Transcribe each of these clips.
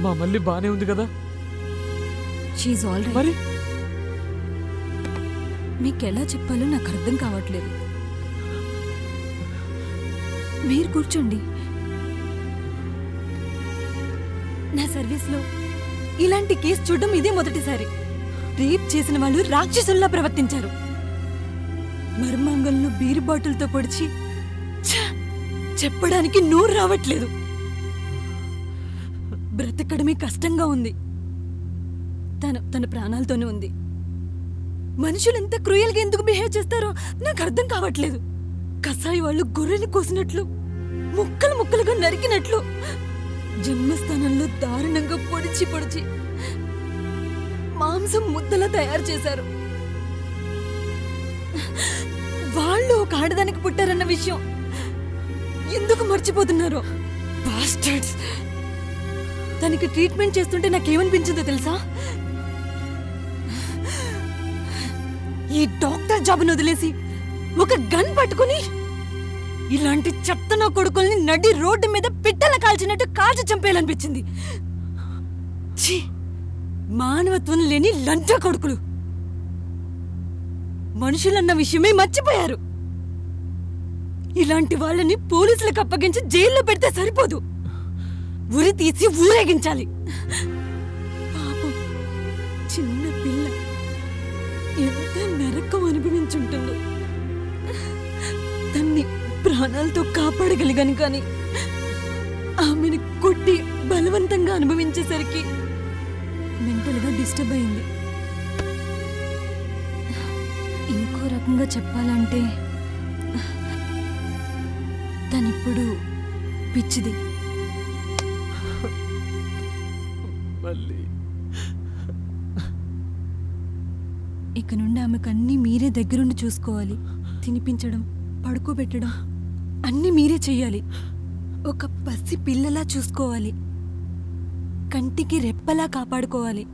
మా మళ్ళీ బానే ఉంది కదా? షీఈ్ ఆల్ రైట్. మరి మీకెలా చెప్పాలో నాకు అర్థం కావట్లేదు. మీరు కూర్చోండి. నా సర్వీస్లో ఇలాంటి కేసు చూడడం ఇదే మొదటిసారి. రేప్ చేసిన వాళ్ళు రాక్షసుల్లా ప్రవర్తించారు. మర్మాంగంలో బీరు బాటిల్తో పొడిచి చెప్పడానికి నోరు రావట్లేదు. బ్రతకడమే కష్టంగా ఉంది. తన ప్రాణాలతోనే ఉంది. మనుషులు ఎంత క్రూయల్గా ఎందుకు బిహేవ్ చేస్తారో నాకు అర్థం కావట్లేదు. కసాయి వాళ్ళు గొర్రెలు కోసినట్లు, ముక్కలు ముక్కలుగా నరికినట్లు జన్మస్థానంలో దారుణంగా పొడిచి పొడిచి మాంసం ముద్దలా తయారు చేశారు. వాళ్ళు ఒక ఆడదానికి పుట్టారన్న విషయం ఎందుకు మర్చిపోతున్నారో. బాస్టర్డ్స్. తనకి ట్రీట్మెంట్ చేస్తుంటే నాకేమనిపించిందో తెలుసా? ఈ డాక్టర్ జాబ్ను వదిలేసి ఒక గన్ పట్టుకుని ఇలాంటి చెత్త నా కొడుకుల్ని నడి రోడ్డు మీద పిట్టల కాల్చినట్టు కాల్చి చంపేయాలనిపించింది. మానవత్వం లేని లంచ కొడుకులు. మనుషులన్న విషయమే మర్చిపోయారు. ఇలాంటి వాళ్ళని పోలీసులకు అప్పగించి జైల్లో పెడితే సరిపోదు, ఉరి తీసి ఊరేగించాలి. పాపం చిన్న పిల్ల ఎంత నరకం అనుభవించుంటుందో. తన్ని ప్రాణాలతో కాపాడగలిగాను, కానీ ఆమెను కొట్టి బలవంతంగా అనుభవించేసరికి మెంటల్గా డిస్టర్బ్ అయింది. ఇంకో రకంగా చెప్పాలంటే తనిప్పుడు పిచ్చిది. ఇక నుండి ఆమెకు అన్నీ మీరే దగ్గరుండి చూసుకోవాలి. తినిపించడం, పడుకోబెట్టడం అన్నీ మీరే చెయ్యాలి. ఒక పసి పిల్లలా చూసుకోవాలి. కంటికి రెప్పలా కాపాడుకోవాలి.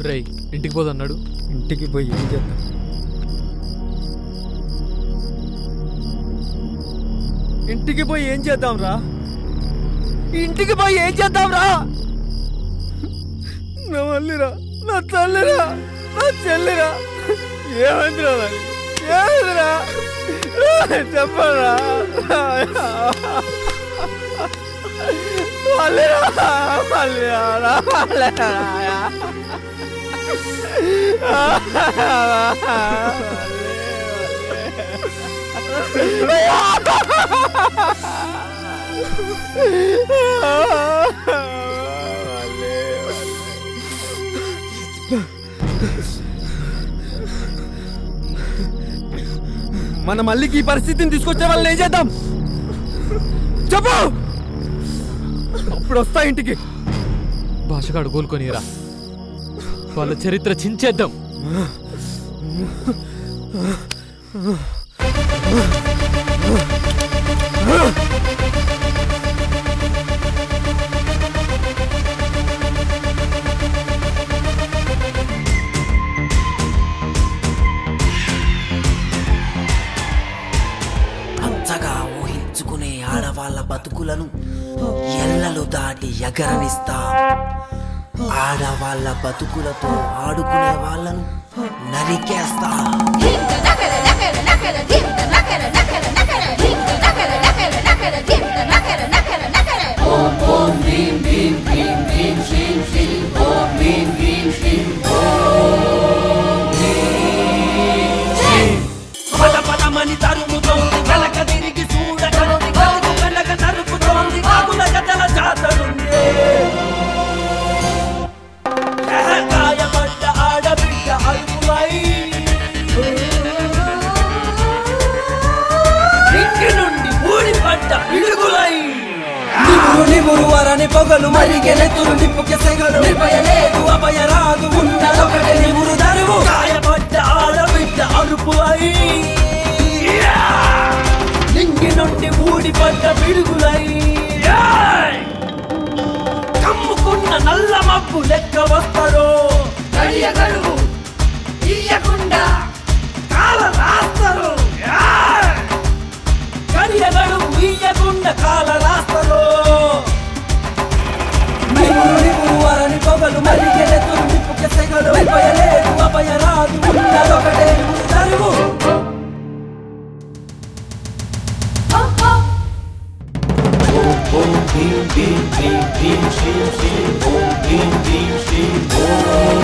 రై ఇంటికి పోదన్నాడు. ఇంటికి పోయి ఏం చేద్దాం? ఇంటికి పోయి ఏం చేద్దాం రా? ఇంటికి పోయి ఏం చేద్దాం రా? నా మళ్ళీరా, నా తల్లిరా, నా చెల్లిరా, ఏమైందిరా? ఏమైందిరా చెప్పరా? మళ్ళీరా మన మళ్ళీకి ఈ పరిస్థితిని తీసుకొచ్చే వాళ్ళని ఏం చేద్దాం చెప్పు. అప్పుడు వస్తా ఇంటికి. భాషగాడు కోలుకొనిరా, వాళ్ళ చరిత్ర చించేద్దాం. అంతగా ఊహించుకునే ఆడవాళ్ళ బతుకులను ఎల్లలు దాటి ఎగరవిస్తా. ఆడవాళ్ళ బతుకులతో ఆడుకునే వాళ్ళను నరికేస్తా. పదమని తరుముతోంది, వెనక తిరిగి చూడకండి, వెనక నరుకుతోంది, కాకుల గతల జాతరుంది. గాయపడ్డ ఆడబిడ్డ అరుపులై, ఇంటి నుండి ఊడిపడ్డ పిడుగులై, నిమురు వరని పొగలు మరిగెనెత్తులు నిప్పుకి సెగలు. నిర్భయలేదు అభయరాదు ఉన్నదొకటి నిమురు దరువు. గాయపడ్డ ఆడబిడ్డ అరుపు అయి, నింగి నుండి ఊడిపడ్డ పిడుగులై, కమ్ము సెగలు భయలేదు అభయరాదు ఉన్నదొకటే తరువు ఓం భీం భీం భీం భీం శ్రీం శ్రీం ఓం భీం భీం శ్రీం ఓం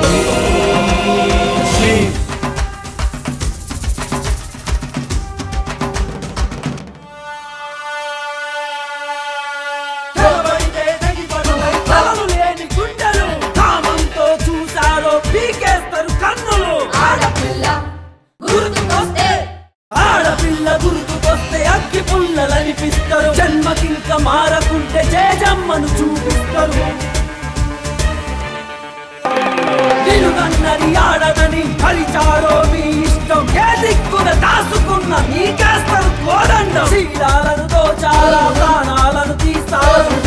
భీం శ్రీం పుల్లలనిపిస్తారు జన్మకింక మారకుంటే జేజమ్మను చూపిస్తారు నిలుగన్నది ఆడదని హరిచారో మీ ఇష్టం ఏ దిక్కున దాసుకున్న మీకేస్తారు కోదండం శీలాలను దోచారా ప్రాణాలను తీస్తారు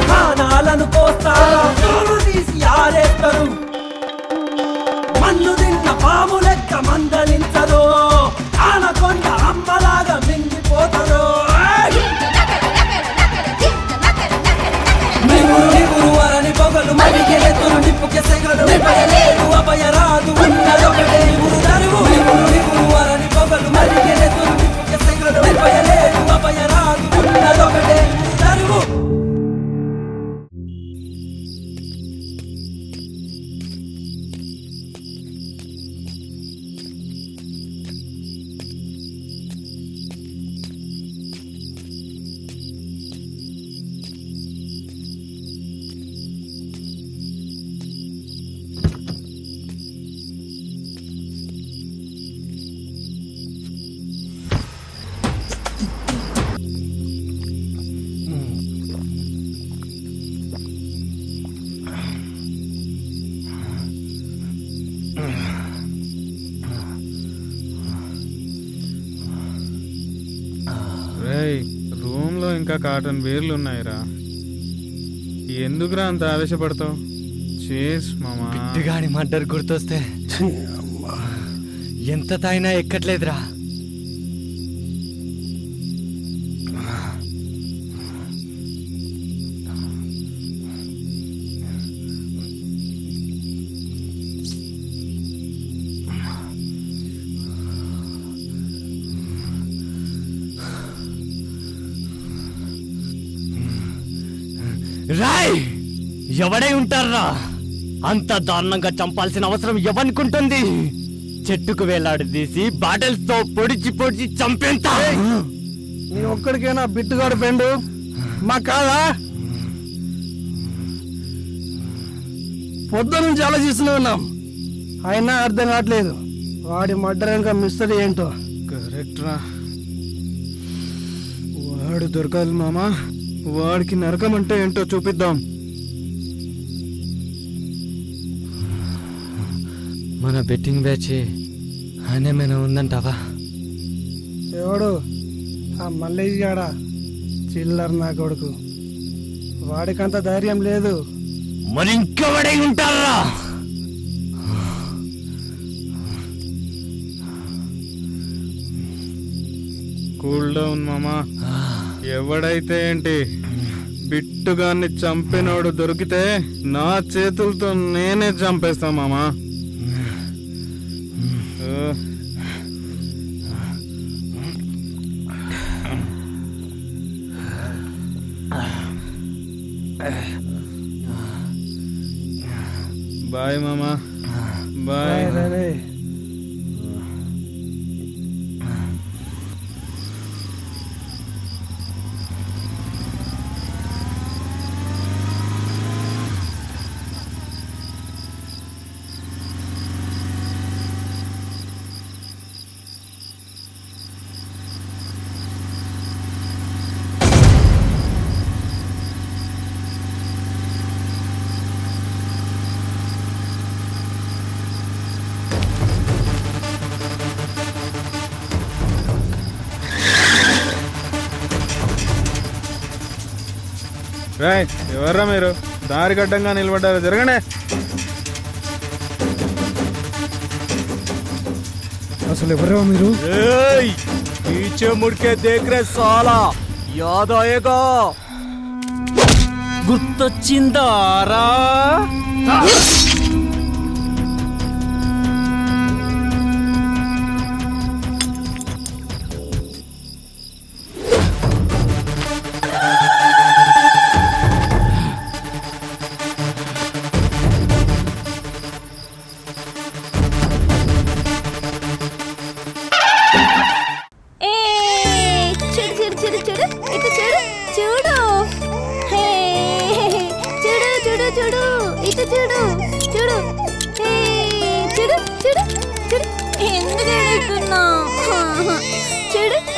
ప్రాణాలను పోస్తారా తోలు తీసి ఆరేస్తారు మన్ను తిన్న పాము లెక్క మందలించదో ఆనకొండ అమ్మలాగా మింగిపోతారో నివురు నివురు వరని పొగలు మరిగెలెత్తును నిప్పుకే సెగలు భయలేదు అభయరాదు ఉన్నదొకటే నివురు తరువు నివురు నివురు వరని పొగలు మరిగెలెత్తును నిప్పుకే సెగలు భయలేదు అభయరాదు ఉన్నదొకటే నివురు తరువు రూమ్ లో ఇంకా కాటన్ బీర్లు ఉన్నాయిరా. ఎందుకురా అంత ఆవేశపడతావు? చేస్ మామా. బిడ్డగాని మర్డర్ గుర్తొస్తే ఎంత తాయినా ఎక్కట్లేదురా. రాయ్ ఎవడై ఉంటారా? అంత దారుణంగా చంపాల్సిన అవసరం ఎవనుకుంటుంది? చెట్టుకు వేలాడదీసి బాటిల్స్ తో పొడిచి పొడిచి చంపేంత. నీ ఒక్కడికేనా బిట్టుగాడు పెండు? మా కాదా? పొద్దు నుంచి ఆలోచిస్తూనే ఉన్నాం, అయినా అర్థం కావట్లేదు. వాడి మర్డర్ ఇంకా మిస్టరీ ఏంటో. కరెక్ట్ రా, వాడు దొరకాలి మామా. వాడికి నరకం అంటే ఏంటో చూపిద్దాం. మన బెట్టింగ్ బ్యాచ్ అనేమైనా ఉందంటావా? ఎవడు? ఆ మల్లేష్ గాడా? చిల్లర్ నా కొడుకు. వాడికంత ధైర్యం లేదు. మరి ఇంకెవడై ఉంటారా? కూల్ డౌన్ మామా. ఎవడైతే ఏంటి, బిట్టుగాన్ని చంపినోడు దొరికితే నా చేతులతో నేనే చంపేస్తా మామా. బాయ్ మామా. బాయ్. రాయ్ ఎవర్రా మీరు? దారి గడ్డంగా నిలబడ్డారు, జరగండి. అసలు ఎవరో మీరు? पीछे मुड़ के देख रहे साला, याद आएगा? గుర్తొచ్చిందారా?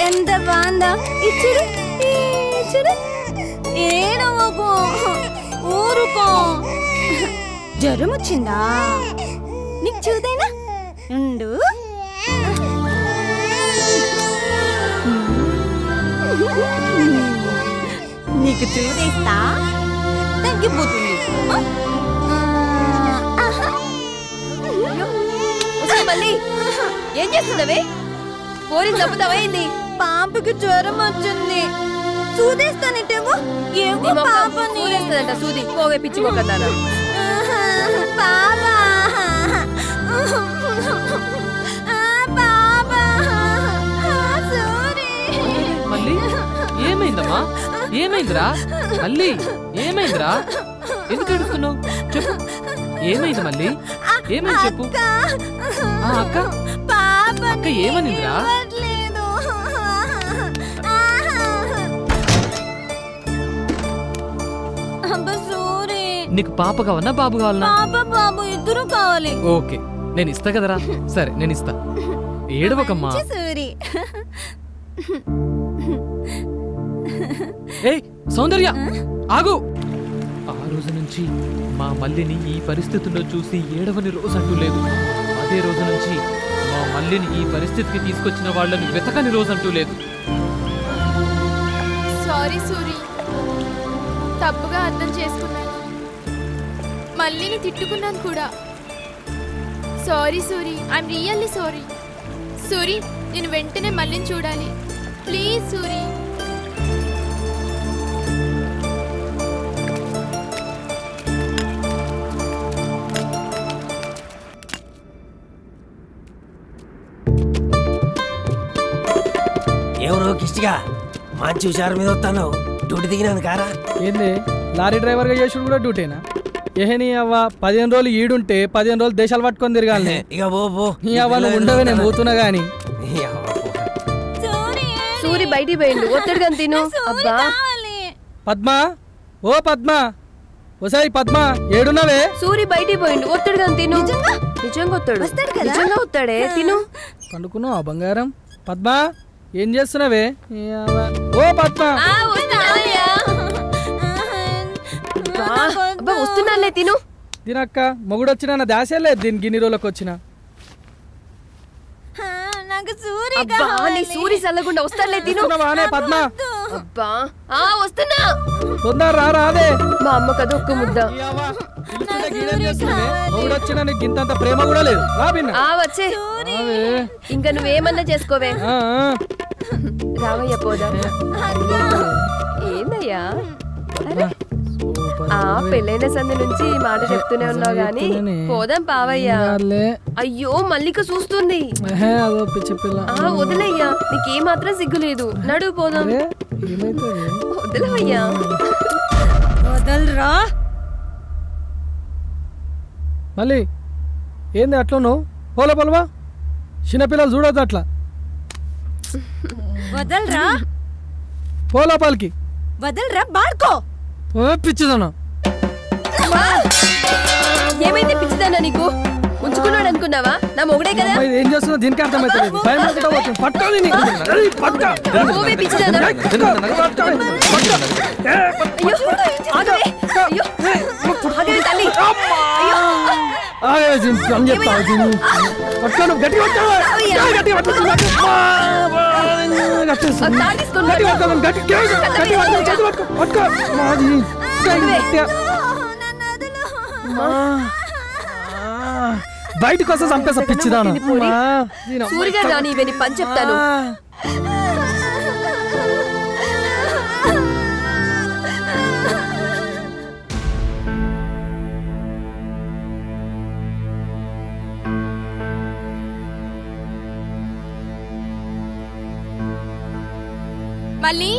ఎంత బాందా ఇచ్చుడు ఇచ్చుడు ఏడవకు ఊరుకో జ్వరం వచ్చిందా నీకు చూదైనా ఉండు నీకు చూదేస్తా తగ్గిపోతుంది మళ్ళీ ఏం చేస్తున్నావే పోలీసు తప్పుతావైంది పాపకి జ్వరం వచ్చింది చూదేస్తానంటేమో ఏమో పాపని చూదేస్తాదంట సూది పోవే పిచ్చి పోకన్నాను పాపా పాపా సారీ మళ్ళీ ఏమైందమ్మా ఏమైందిరా మళ్ళీ ఏమైందిరా ఎందుకు ఏడుస్తున్నావు చెప్పు ఏమైంది మళ్ళీ ఏమైంది చెప్పు అక్క అక్క ఏమనిందిరా నీకు పాప కావాలన్నా బాబు కావాలన్నా పాప బాబు ఇద్దరు కావాలి ఓకే నేను ఇస్తా కదరా సరే నేను ఇస్తా ఏడవకమ్మా సూరి ఏయ్ సౌందర్య ఆగు ఆ రోజు నుంచి మా మల్లిని ఈ పరిస్థితుల్లో చూసి ఏడవని రోజు అంటూ లేదు అదే రోజు నుంచి మా మల్లిని ఈ పరిస్థితికి తీసుకొచ్చిన వాళ్ళని వెతకని రోజు అంటూ లేదు సారీ సూరి తప్పుగా అర్థం చేసుకున్నాను మల్లిని తిట్టుకున్నాను కూడా sorry Suri I'm really sorry Suri నేను వెంటనే మల్లిని చూడాలి ప్లీజ్ సూరి ఎవరో కిష్టిగా మంచి హుషారు మీద వస్తాను డ్యూటీ దిగినాను కారా ఏంది లారీ డ్రైవర్గా చేసుడు కూడా డ్యూటీనా ఏహని అవ్వ 15 రోజులు ఈడుంటే 15 రోజులు దేశాలు పట్టుకొని తిరగాలి ఇక పో నీ అవ్వ నువ్వు ఉండవే నేను పోతున్నా గాని సూరి బయటికి పోయిండు ఒత్తిడిగా తిను అబ్బా పద్మ ఓ పద్మ ఓసాయి పద్మ ఏడున్నావే సూరి బయటికి పోయిండు ఒత్తిడిగా తిను నిజంగా వస్తాడు నిజంగా వస్తాడే తిను పండుకున్నావు బంగారం పద్మ ఏం చేస్తున్నావే ఓ పద్మ అబ్బా వస్తున్నాలే తిను దీనక్క మొగుడు వచ్చిన నా దాసే లేదు దీని గిన్ని రోజులకు వచ్చిన నాకు సూరి అబ్బా నీ సూరి చల్లకుండా వస్తాలే తిను పద్మ అబ్బా వస్తున్నా తొందర రాదే మా అమ్మ కదా ఒక్క ముద్ద మొగుడు వచ్చిన నీకు ఇంత ప్రేమ కూడా లేదు వచ్చే ఇంకా నువ్వేమన్నా చేసుకోవే రావయ్య పోదా ఏందయ్యా పెళ్ళైన సంది నుంచి ఈ మాట చెప్తూనే ఉన్నావు గాని పోదాం పావయ్యా అయ్యో మల్లిక చూస్తుంది వదిలయ్యా నీకే మాత్రం సిగ్గు లేదు నడువు పోదాం వదిలవయ్యా వదలరా మళ్ళీ ఏంది అట్లా నువ్వు పోల పొలవా చిన్నపిల్లలు చూడొద్దు అట్లా వదలరా పోలోపలికి వదలరా బాడుకో పిచ్చిదన్నా ఏమైంది పిచ్చిదానా నీకు ఉంచుకున్నాడు అనుకున్నావా నా మొగుడే కదా ఏం చేస్తున్నా దీనికి అర్థమైతే బయటకు వస్తే చంపేస్తా పిచ్చిదాను సూరిగా రాని ఇవన్నీ పని చెప్తాను మళ్ళీ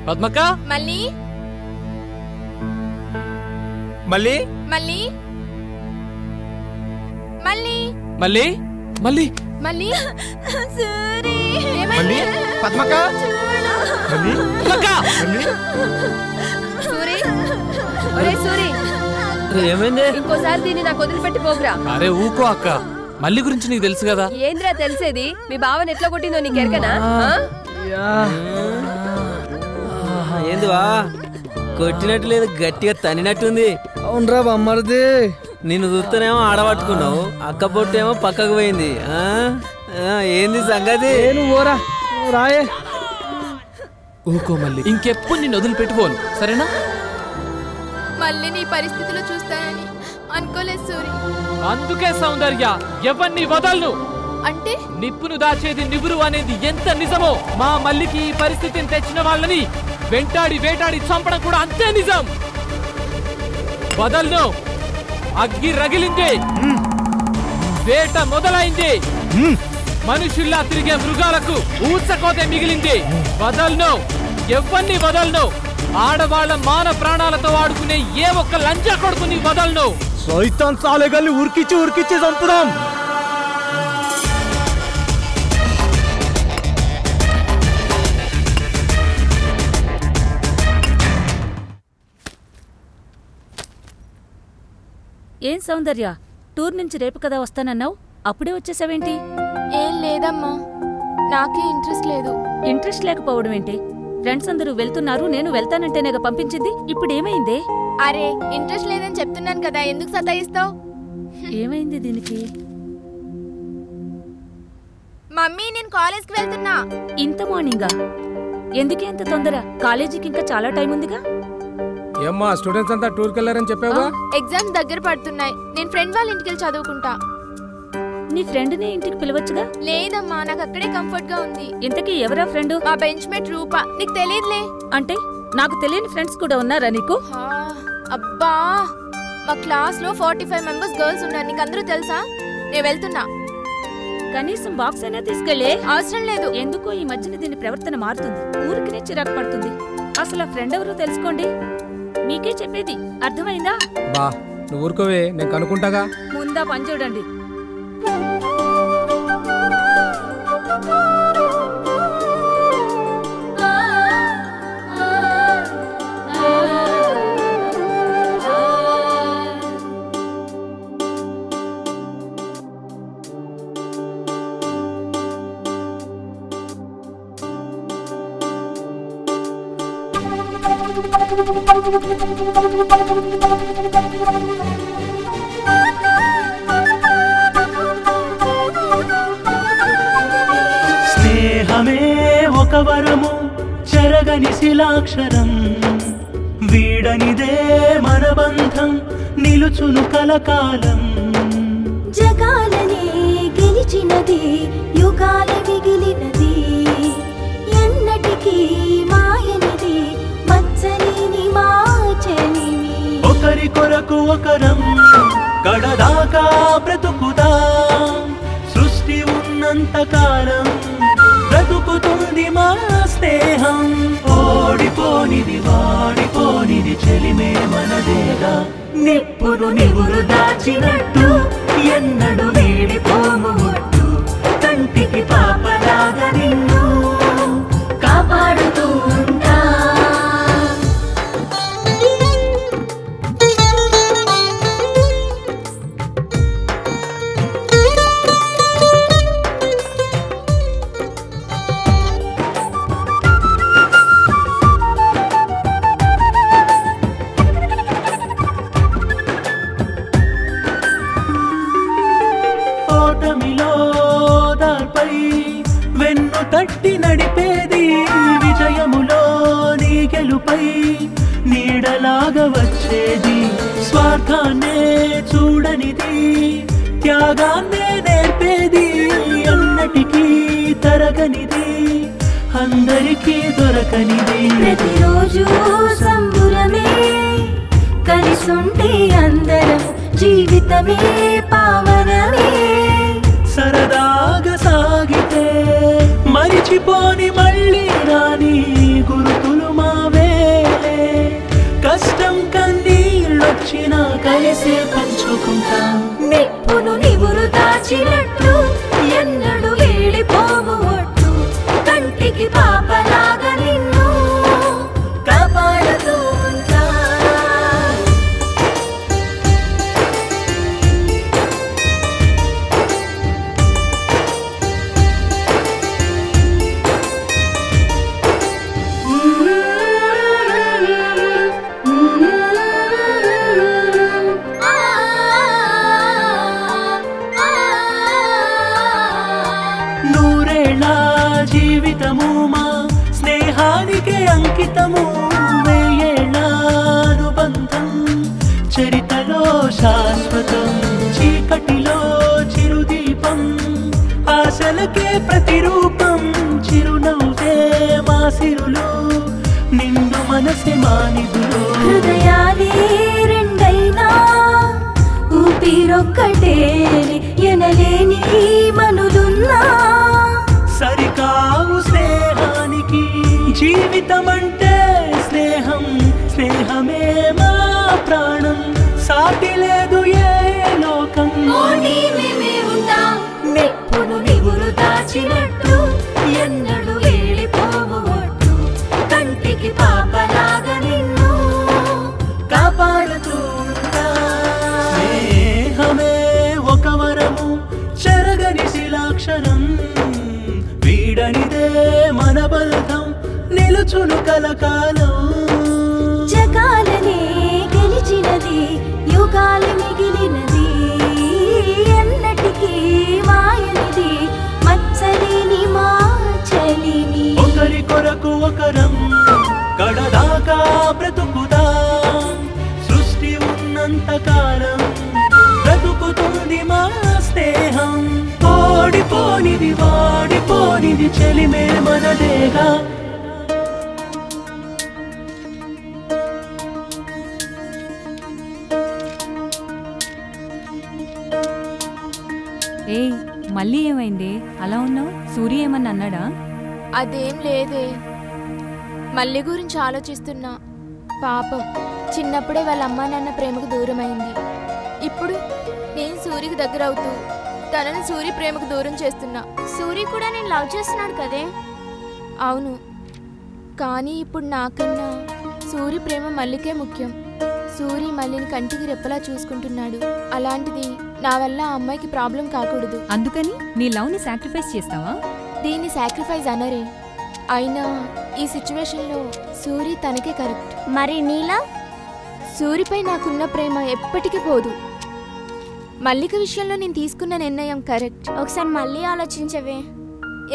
పద్మక్క మళ్ళీ మళ్ళీ మళ్ళీ మళ్ళీ మళ్ళీ మళ్ళీ మళ్ళీ సూరి మళ్ళీ పద్మక్క మళ్ళీ సూరి ఒరే సూరి ఏమైంది? ఇంకోసారి దీన్ని నాకు వదిలిపెట్టి పోగురా. అరే ఊకో అక్క, మళ్ళీ గురించి నీకు తెలుసు కదా. ఏంద్రా తెలిసేది? మీ బావని ఎట్లా కొట్టిందో నీకు ఎరకనా? ఏందివా కొట్టినట్టు లేదు, గట్టిగా తనినట్టుంది. అవునరా బొమ్మరిది, నిన్ను చూస్తేనేమో ఆడబట్టుకున్నావు, అక్క పొట్టేమో పక్కకు పోయింది. ఏంది సంగతి? నువ్వు ఓరా, నువ్వు రాయే. ఊకో మళ్ళీ, ఇంకెప్పుడు నిన్ను వదిలిపెట్టుకోను, సరేనా? మళ్ళీ నీ పరిస్థితిలో చూస్తానని అనుకోలేదు సూరి. అందుకే సౌందర్య ఎవరిని వదలను అంటే నిప్పును దాచేది నిబురు అనేది ఎంత నిజమో, మా మల్లికి ఈ పరిస్థితిని తెచ్చిన వాళ్ళని వెంటాడి వేటాడి చంపడం కూడా అంతే నిజం. వదలను. అగ్గి రగిలింది, వేట మొదలైంది, మనుషుల్లా తిరిగే మృగాలకు ఊచకోతే మిగిలింది. వదలను, ఎవరిని వదలను. ఆడవాళ్ల మాన ప్రాణాలతో ఆడుకునే ఏ ఒక్క లంచా కొడుకుని వదలను. సైతాన్ సాలెగల్ని ఉరికిచ్చి ఉరికిచ్చి చంపుదాం. ఏం సౌందర్య, టూర్ నుంచి రేపు కదా వస్తానన్నావు, అప్పుడే వచ్చేసావేంటి? ఏం లేదమ్మా, నాకే ఇంట్రెస్ట్ లేదు. ఇంట్రెస్ట్ లేకపోవడం ఏంటి? ఫ్రెండ్స్ అందరూ వెళ్తున్నారు, నేను వెళ్తానంటేనేగా పంపించింది. ఇప్పుడు ఏమైందే? అరే ఇంట్రెస్ట్ లేదని చెప్తున్నాను కదా, ఎందుకు సతాయిస్తావు? ఏమైంది దీనికి? మమ్మీ నేను కాలేజ్కి వెళ్తున్నా. ఇంత మార్నింగా? ఎందుకే అంత తొందర? కాలేజీకి ఇంకా చాలా టైం ఉందిగా. ఏమ్మా స్టూడెంట్స్ అంతా టూర్కి వెళ్ళారని చెప్పావా? ఎగ్జామ్స్ దగ్గర పడుతున్నాయి, నేను ఫ్రెండ్ వాళ్ళ ఇంటికి వెళ్ళి చదువుకుంటా. నీ ఫ్రెండ్ ని ఇంటికి పిలవచ్చుగా. లేదమ్మా, నాకు అక్కడే కంఫర్ట్ గా ఉంది. ఇంతకీ ఎవరా ఫ్రెండ్? మా బెంచ్ మేట్ రూపా. నీకు తెలియదులే. అంటే నాకు తెలియని ఫ్రెండ్స్ కూడా ఉన్నారా నీకు? అబ్బా, మా క్లాస్ లో 45 మెంబర్స్ గర్ల్స్ ఉన్నారు, నీకు అందరూ తెలుసా? నేను వెళ్తున్నా. కనీసం బాక్స్ అయినా తీసుకెళ్లే. అవసరం లేదు. ఎందుకో ఈ మధ్యన దీని ప్రవర్తన మారుతుంది, ఊరికినే చిరాకు పడుతుంది. అసలు ఆ ఫ్రెండ్ ఎవరో తెలుసుకోండి. మీకే చెప్పేది, అర్థమైందా? బా నువ్వు ఊరుకోవే, నేను కనుక్కుంటాగా. ముందా పని చూడండి. స్నేహమే ఒక వరము, చెరగని శిలాక్షరం, వీడనిదే మన బంధం, నిలుచును కలకాలం. జగాలనే గెలిచినది, యుగాల మిగిలినది, ఎన్నటికీ మాయనిది, మచ్చలేని మాచలిని. ఒకరి కొరకు ఒకరం కడదాకా బ్రతుకుదాం, సృష్టి ఉన్నంత కాలం బ్రతుకుతుంది మా స్నేహం. ఓడిపోనిది వాడిపోనిది చెలిమే మనదేగా, నిప్పును నివురు దాచినట్టు ఎన్నడు వేడిపోము ఒట్టు, కంటికి పాపలాగా నిన్ను కాపాడుతూ ఉంటా. తట్టి నడిపేది విజయములో నీ గెలుపై నీడలాగా వచ్చేది, స్వార్థాన్నే చూడనిది త్యాగాన్నే నేర్పేది, అన్నటికీ తరగనిది అందరికీ దొరకనిది. ప్రతిరోజు సంబురమే, కలిసుంటే అందరం జీవితమే పావనమే. సరదాగా సాగి మరచిపోని మళ్ళీ రాని గురుతులు మావేలే కష్టం కన్నీళ్ళొచ్చినా కలిసే పంచుకుంటాం మెప్పును నివురు దాచినట్టు ఎన్నడు వీడిపోవు ఒట్టు కంటికి పాపలాగా నిన్ను కాపాడుతూ ఉంటా జీవితము మా స్నేహానికి అంకితము వేయేళ్ళ అనుబంధం చరితలో శాశ్వతం చీకటిలో చిరుదీపం ఆశలకే ప్రతిరూపం చిరునవ్వే మా సిరులు నిండు మనసే మానిదులు హృదయాలే రెండైనా ఊపిరొక్కటే ఎనలేని మనులున్నా సరికావు స్నేహానికి జీవితం అంటే స్నేహం స్నేహమే మా ప్రాణం సాటి లేదు ఏ లోకం మెప్పును నివురు దాచినట్టు ఎన్నడు వెళ్ళిపోవు ఒట్టు కంటికి పాపలాగా నిన్ను కాపాడుతూ స్నేహమే ఒక వరము చెరగని శిలాక్షరం వీడనిదే మన బంధం నిలుచును కలకాలం జగాలనే గెలిచినది యుగాలు మిగిలినది ఎన్నటికీ మాయనిది మచ్చలేని మా చలిని ఒకరి కొరకు ఒకరం గడదాకా బ్రతుకుదాం సృష్టి ఉన్నంత కాలం బ్రతుకుతుంది మా స్నేహం ఓడిపోనిది వాడిపోనిది చెలిమే మనదేగా ఏయ్ మళ్ళీ ఏమైంది అలా ఉన్నావు సూర్య ఏమన్నా అన్నాడా అదేం లేదే మళ్ళీ గురించి ఆలోచిస్తున్నా పాపం చిన్నప్పుడే వాళ్ళ అమ్మా నాన్న ప్రేమకు దూరమైంది ఇప్పుడు నేను సూర్యకి దగ్గర అవుతూ తనని సూర్య ప్రేమకు దూరం చేస్తున్నా సూర్య కూడా నేను లవ్ చేస్తున్నాడు కదే అవును కానీ ఇప్పుడు నాకన్నా సూర్య ప్రేమ మల్లికే ముఖ్యం సూర్య మల్లిని కంటికి రెప్పలా చూసుకుంటున్నాడు అలాంటిది నా వల్ల ఆ అమ్మాయికి ప్రాబ్లం కాకూడదు అందుకని నీ లవ్ని సాక్రిఫైస్ చేస్తావా దీన్ని సాక్రిఫైస్ అనరే అయినా ఈ సిచ్యువేషన్లో సూర్య తనకే కరెక్ట్ మరి నీలా సూర్యపై నాకున్న ప్రేమ ఎప్పటికీ పోదు మల్లిక విషయంలో నేను తీసుకున్న నిర్ణయం కరెక్ట్ ఒకసారి మళ్ళీ ఆలోచించవే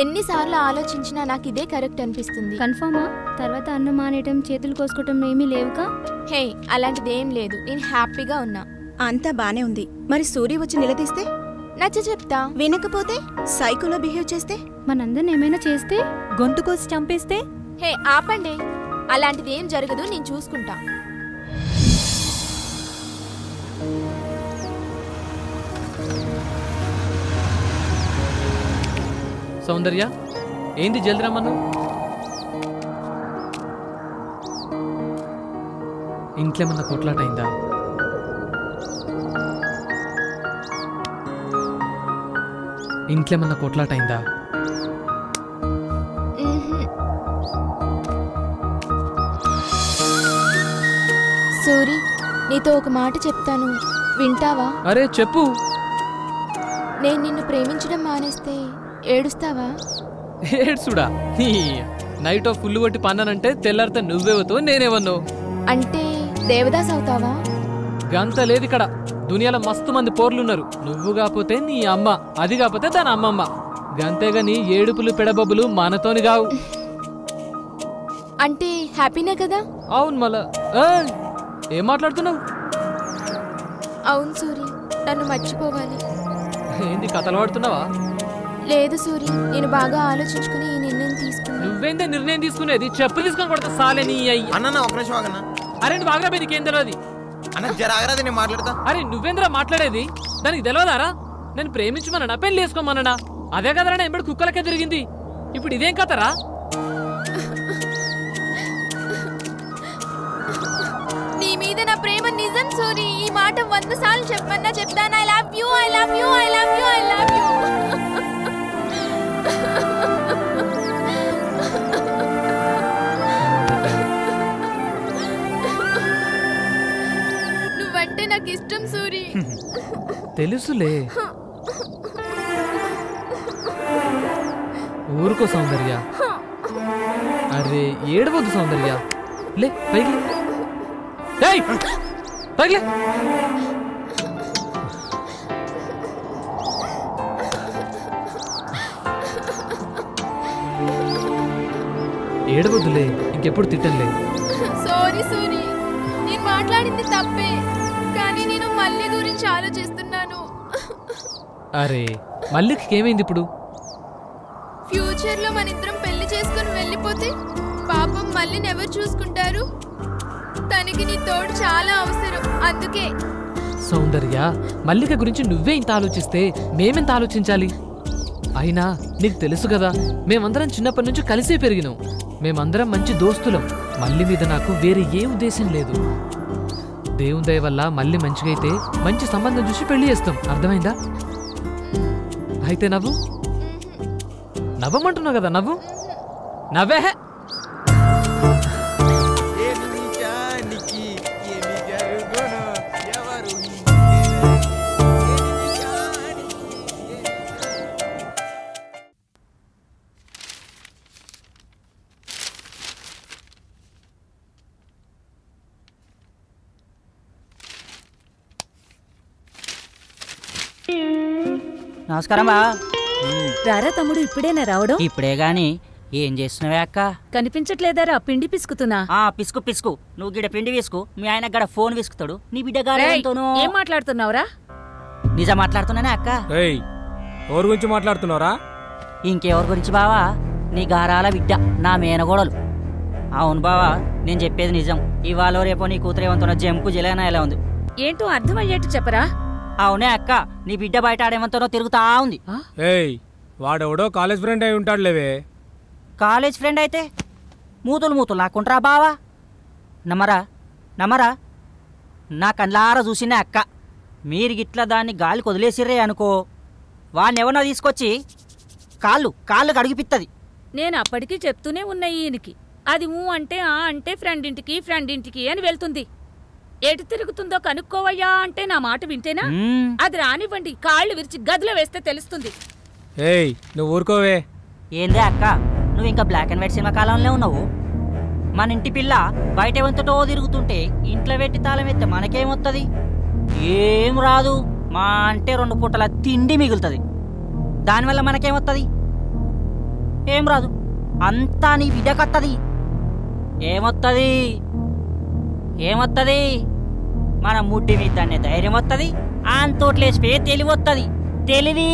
ఎన్నిసార్లు ఆలోచించినా నాకు ఇదే కరెక్ట్ అనిపిస్తుంది కన్ఫర్మా తర్వాత అన్నం మానేయటం చేతులు కోసుకోవటం ఏమీ లేవుగా హే అలాంటిది ఏం లేదు నేను హ్యాపీగా ఉన్నా అంతా బానే ఉంది మరి సూర్య వచ్చి నిలదీస్తే నచ్చ చెప్తా వినకపోతే సైకోలో బిహేవ్ చేస్తే మనందరిని ఏమైనా చేస్తే గొంతు కోసి చంపేస్తే హే ఆపండి అలాంటిది ఏం జరగదు నేను చూసుకుంటా సౌందర్య ఏంది జల్ది రమ్మను ఇంట్లో ఏమన్నా కొట్లాట అయిందా ఇంట్లో ఏమన్నా కొట్లాట అయిందా సూరి నీతో ఒక మాట చెప్తాను వింటావా అరే చెప్పు నేను నిన్ను ప్రేమించడం మానేస్తే ఏడుస్తావా ఏడ్సుడా నైట్ ఆఫ్ ఫుల్ కొట్టి పన్నానంటే తెల్లారితే నువ్వేవతో నేనేవన్నో అంటే దేవదాస్ అవుతావా గంత లేదు ఇక్కడ దునియాలో మస్తు మంది పోర్లున్నారు నువ్వు కాకపోతే నీ అమ్మ అది కాకపోతే దాని అమ్మమ్మ గంతేగాని ఏడుపులు పెడబబ్బులు మనతోని కావు అంటే హ్యాపీనే కదా అవును మళ్ళా ఏం మాట్లాడుతున్నావు అవును సూరి నన్ను మర్చిపోవాలి ఏంది కథలు పడుతున్నావా లేదు సూరి నేను బాగా ఆలోచించుకుని ఈ నిర్ణయం తీసుకున్నా నువ్వేందే నిర్ణయం తీసుకునేది చెప్పు తీసుకొని కొడతా సాలే నీ అయ్యి అన్న ఒక నిమిషం ఆగన్నా అరే నువ్వు ఆగ్రా నీకేం తెలియదు అన్న జరాగరాది నేను మాట్లాడతా అరే నువ్వేంద్రా మాట్లాడేది దానికి తెలియదారా నేను ప్రేమించమన్నా పెళ్లి చేసుకోమన్నా అదే కదరా ఎంబడి కుక్కలకే తిరిగింది ఇప్పుడు ఇదేం కథరా? నీ మీద నా ప్రేమ నిజం సూరి. ఈ మాట 100 సార్లు చెప్పన్నా చెప్తాను. I love you, I love you, I love you, I love you. నువ్వంటే నాకు ఇష్టం సూరి. తెలుసులే. ఊరుకో సౌందర్య. అరే ఏడవద్దు సౌందర్య. లే పైకి పైకి. ఏడవద్దులే, ఇంకెప్పుడు తిట్టంలే. సారీ సూరి, నేను మాట్లాడింది తప్పే, కానీ నేను మళ్ళీ గురించి ఆలోచిస్తున్నాను. అరే మల్లికి ఏమైంది ఇప్పుడు? ఫ్యూచర్ లో మన ఇద్దరం పెళ్లి చేసుకుని వెళ్ళిపోతే పాపం మళ్ళీని ఎవరు చూసుకుంటారు? తనకి నీ తోడు చాలా అవసరం. అందుకే సౌందర్య, మల్లిక గురించి నువ్వే ఇంత ఆలోచిస్తే మేమెంత ఆలోచించాలి? అయినా నీకు తెలుసు కదా, మేమందరం చిన్నప్పటి నుంచి కలిసే పెరిగినాం. మేమందరం మంచి దోస్తులం. మల్లి మీద నాకు వేరే ఏ ఉద్దేశం లేదు. దేవుని దయ వల్ల మళ్ళీ మంచిగా అయితే మంచి సంబంధం చూసి పెళ్లి చేస్తాం. అర్థమైందా? అయితే నవ్వు. నవ్వమంటున్నావు కదా, నవ్వు. నవ్వే. నమస్కారం బా. రారా తమ్ముడు, ఇప్పుడేనా రావడం? ఇప్పుడే గాని ఏం చేస్తున్నావే అక్క? కనిపించట్లేదారా? పిండి పిసుకుతున్నా. పిసుకు పిసుకు. నువ్వు గిడ పిండి విసుకు, మీ ఆయన గడ ఫోన్ విసుకుతాడు. నీ బిడ్డ గారితోనూ ఏం మాట్లాడుతున్నావురా? నిజం మాట్లాడుతున్నానే అక్క. ఎవరి గురించి మాట్లాడుతున్నారా? ఇంకెవరి గురించి బావా? నీ గారాల బిడ్డ, నా మేనగోడలు. అవును బావా, నేను చెప్పేది నిజం. ఇవాళ రేపో నీ కూతురేమంతున్న జంపు జిలేనా ఎలా ఉంది? ఏంటో అర్థమయ్యేట్టు చెప్పరా? అవునే అక్క, నీ బిడ్డ బయట ఆడేమంతనో తిరుగుతా ఉంది. వాడెవడో కాలేజ్ ఫ్రెండ్ అయి ఉంటాడులేవే. కాలేజ్ ఫ్రెండ్ అయితే మూతులు నాకుంటరా బావా? నమ్మరా నమ్మరా? నా కళ్ళారా చూసినా అక్క. మీరు గిట్లా దాన్ని గాలికి వదిలేసిర్రే అనుకో, వాడినెవనో తీసుకొచ్చి కాళ్ళు కడిగిపిత్తది. నేను అప్పటికీ చెప్తూనే ఉన్నా ఈయనకి. అది అంటే అంటే ఫ్రెండ్ ఇంటికి అని వెళ్తుంది. ఎటు తిరుగుతుందో కనుక్కోవయ్యా అంటే నా మాట వింటేనా? అది రానివ్వండి, కాళ్ళు విరిచి గదిలో వేస్తే తెలుస్తుంది. నువ్వు ఊరుకోవే. ఏందే అక్క, నువ్వు ఇంకా బ్లాక్ అండ్ వైట్ సినిమా కాలంలో ఉన్నావు. మన ఇంటి పిల్ల బయట ఎంతటో తిరుగుతుంటే ఇంట్లో పెట్టి తాళం ఎత్తే మనకేమొత్తది? ఏం రాదు. మా అంటే 2 పూటల తిండి మిగులుతుంది. దానివల్ల మనకేమొత్తది? ఏం రాదు. అంతా నీ బిడ్డకత్తది. ఏమొత్తది? మన ముడ్డి మీద ధైర్యం వస్తుంది. అంతోట్లేసిపోయి తెలివొత్తది. తెలివి.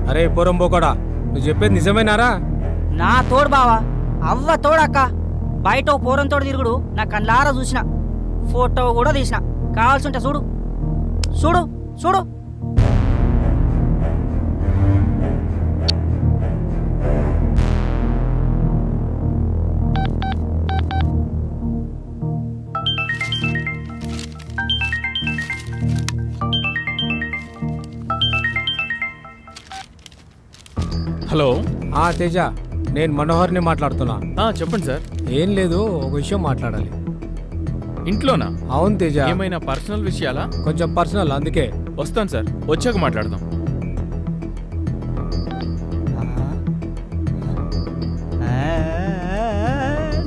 అరే పోరంబోకడా, నువ్వు చెప్పేది నిజమేనారా? నా తోడు బావా, అవ్వ తోడక్క. బయట పోరంతోడు తిరుగుడు నా కళ్ళారా చూసిన, ఫోటో కూడా తీసిన. కావాల్సింటే చూడు. హలో. తేజ, నేను మనోహర్ని మాట్లాడుతున్నా. చెప్పండి సార్. ఏం లేదు, ఒక విషయం మాట్లాడాలి. ఇంట్లోనా? అవును తేజ. ఏమైనా పర్సనల్ విషయాలా? కొంచెం పర్సనల్, అందుకే వస్తాను సార్. వచ్చాక మాట్లాడదాం.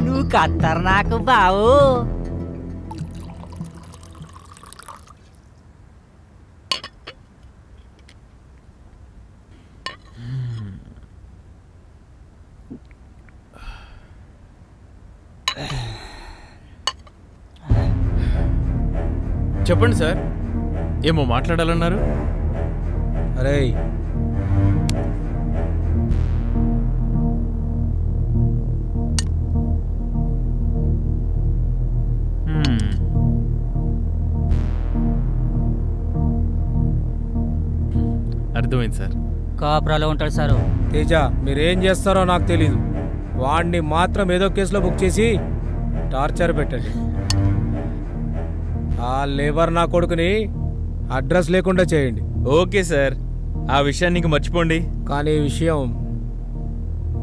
నువ్వు కత్తర్ నాకు బావు. చెప్పండి సార్, ఏమో మాట్లాడాలన్నారు. అరే అర్థమైంది సార్. కాపురాలో ఉంటాడు సారు. తేజ మీరేం చేస్తారో నాకు తెలీదు. వాడిని మాత్రం ఏదో కేసులో బుక్ చేసి టార్చర్ పెట్టండి. ఆ లేబర్ నా కొడుకుని అడ్రస్ లేకుండా చేయండి. ఓకే సార్, ఆ విషయాన్ని మర్చిపోండి. కానీ ఈ విషయం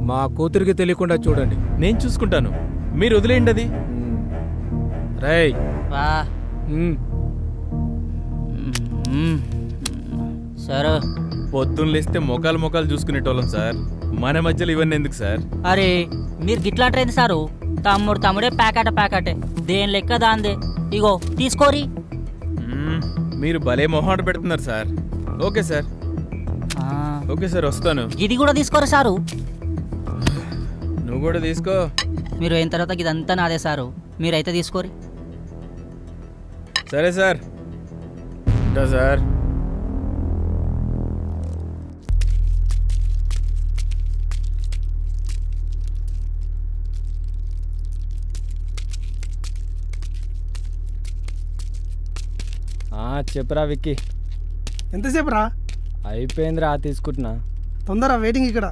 మా కూతురికి తెలియకుండా చూడండి. నేను చూసుకుంటాను, మీరు వదిలేయండి అది. రేయ్ సార్, పొద్దున్న లేస్తే మొఖాలు చూసుకునేటోళ్ళం సార్. మన మధ్యలో ఇవన్నీ ఎందుకు సార్? అరే మీరు గిట్లాంటారేంది సారు? తమ్ముడే ప్యాకెటే దేని లెక్క దాందే. ఇగో తీసుకోరి. మీరు భలే మొహాట పెడుతున్నారు sir. Okay sir, okay sir, వస్తాను. ఇది కూడా తీసుకోరా సారు? నువ్వు కూడా తీసుకో. మీరు అయిన తర్వాత ఇదంతా నాదే సారు, మీరైతే తీసుకోరి. సరే సార్, ఉంటా సార్. చెప్పురా విక్కీ. ఎంతసేపు రా? అయిపోయిందిరా, తీసుకుంటున్నా. తొందర వెయిటింగ్ ఇక్కడ.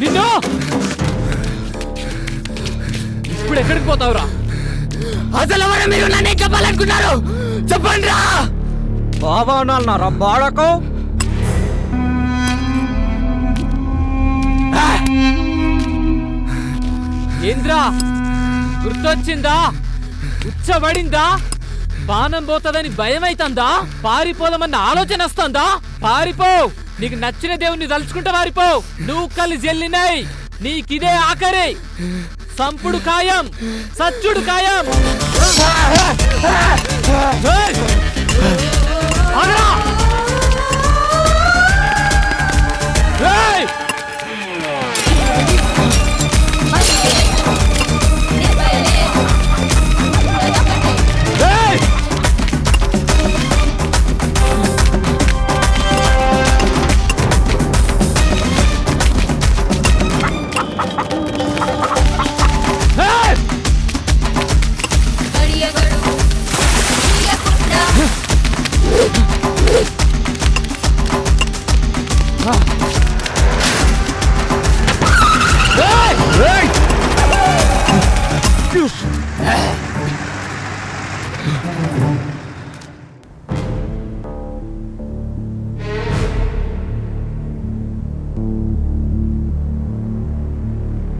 నిన్ను ఇప్పుడు ఎక్కడికి పోతావురా? అసలు ఎవరు మీరు నన్ను చెప్పాలనుకున్నారు? చెప్పండి రా. బాబా అన్నారా బాడకు? ఏంద్రా గుర్తొచ్చిందా? ఉచ్చబడిందా? బాణం పోతుందని భయం అవుతుందా? పారిపోదామన్న ఆలోచన వస్తుందా? పారిపో. నీకు నచ్చిన దేవుణ్ణి తలుచుకుంటా పారిపో. నువ్వు కళ్ళు జల్లినాయి, నీకిదే ఆఖరి. సంపుడు ఖాయం, సచ్చుడు ఖాయం.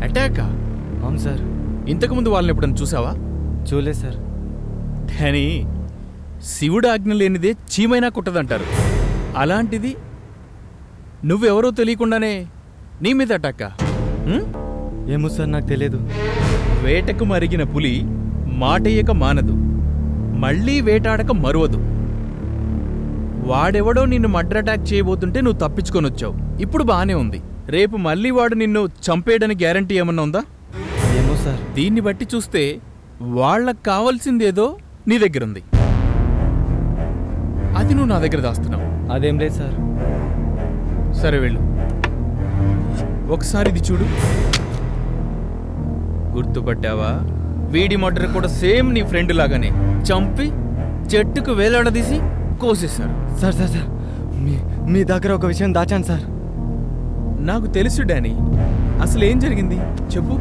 అటాకా? అవును సార్. ఇంతకుముందు వాళ్ళని ఎప్పుడన్నా చూసావా? చూలే సార్. కానీ శివుడు ఆజ్ఞ లేనిదే చీమైనా కుట్టదంటారు. అలాంటిది నువ్వెవరో తెలియకుండానే నీ మీద అటాకా? ఏమో సార్, నాకు తెలియదు. వేటకు మరిగిన పులి మాటయ్యక మానదు, మళ్ళీ వేటాడక మరువదు. వాడెవడో నిన్ను మర్డర్ అటాక్ చేయబోతుంటే నువ్వు తప్పించుకొని వచ్చావు. ఇప్పుడు బానే ఉంది. రేపు మళ్ళీ వాడు నిన్ను చంపేయడానికి గ్యారంటీ ఏమన్నా ఉందా? ఏమో సార్. దీన్ని బట్టి చూస్తే వాళ్ళకు కావాల్సిందేదో నీ దగ్గరుంది, అది నువ్వు నా దగ్గర దాస్తున్నావు. అదేం లేదు సార్. సరే వెళ్ళు, ఒకసారి ఇది చూడు. గుర్తుపట్టావా? వీడి మర్డర్ కూడా సేమ్ నీ ఫ్రెండ్ లాగానే చంపి చెట్టుకు వేలాడదీసి కోసేశారు. సార్ సార్ సార్, మీ దగ్గర ఒక విషయం దాచాను సార్. నాకు తెలుసు డానీ, అసలు ఏం జరిగింది చెప్పు.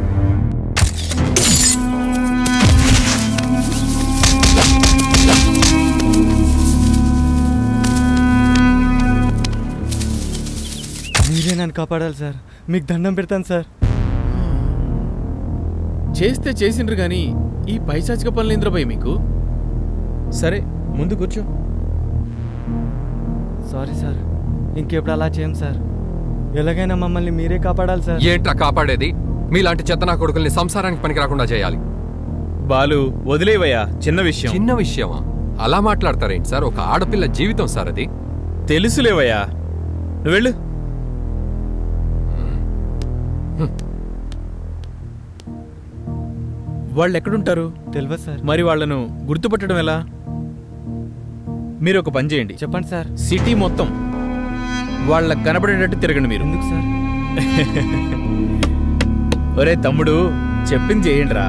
మీరే నన్ను కాపాడాలి సార్, మీకు దండం పెడతాను సార్. చేస్తే చేసిండ్రు గాని ఈ పైశాచిక పనులేంద్రబాయ్ మీకు. సరే ముందు కూర్చో. సారీ సార్, ఇంకెప్పుడు అలా చేయం సార్. ఎలాగైనా మమ్మల్ని మీరే కాపాడాలి సార్. ఏంట్రా కాపాడేది? మీలాంటి చెత్తనా కొడుకుల్ని సంసారానికి పనికి రాకుండా చేయాలి. బాలు వదిలేవయ్యా, చిన్న విషయం. చిన్న విషయమా? అలా మాట్లాడతారేంటి సార్? ఒక ఆడపిల్ల జీవితం సార్ అది. తెలుసులేవయ్యా, నువ్వు వెళ్ళు. వాళ్ళు ఎక్కడుంటారు? తెలియదు సార్. మరి వాళ్ళను గుర్తుపట్టడం ఎలా? మీరు ఒక పని చేయండి. చెప్పండి సార్. సిటీ మొత్తం వాళ్ళకి కనబడేటట్టు తిరగండి మీరు. ఎందుకు సార్? ఒరే తమ్ముడు, చెప్పింది చేయండి రా.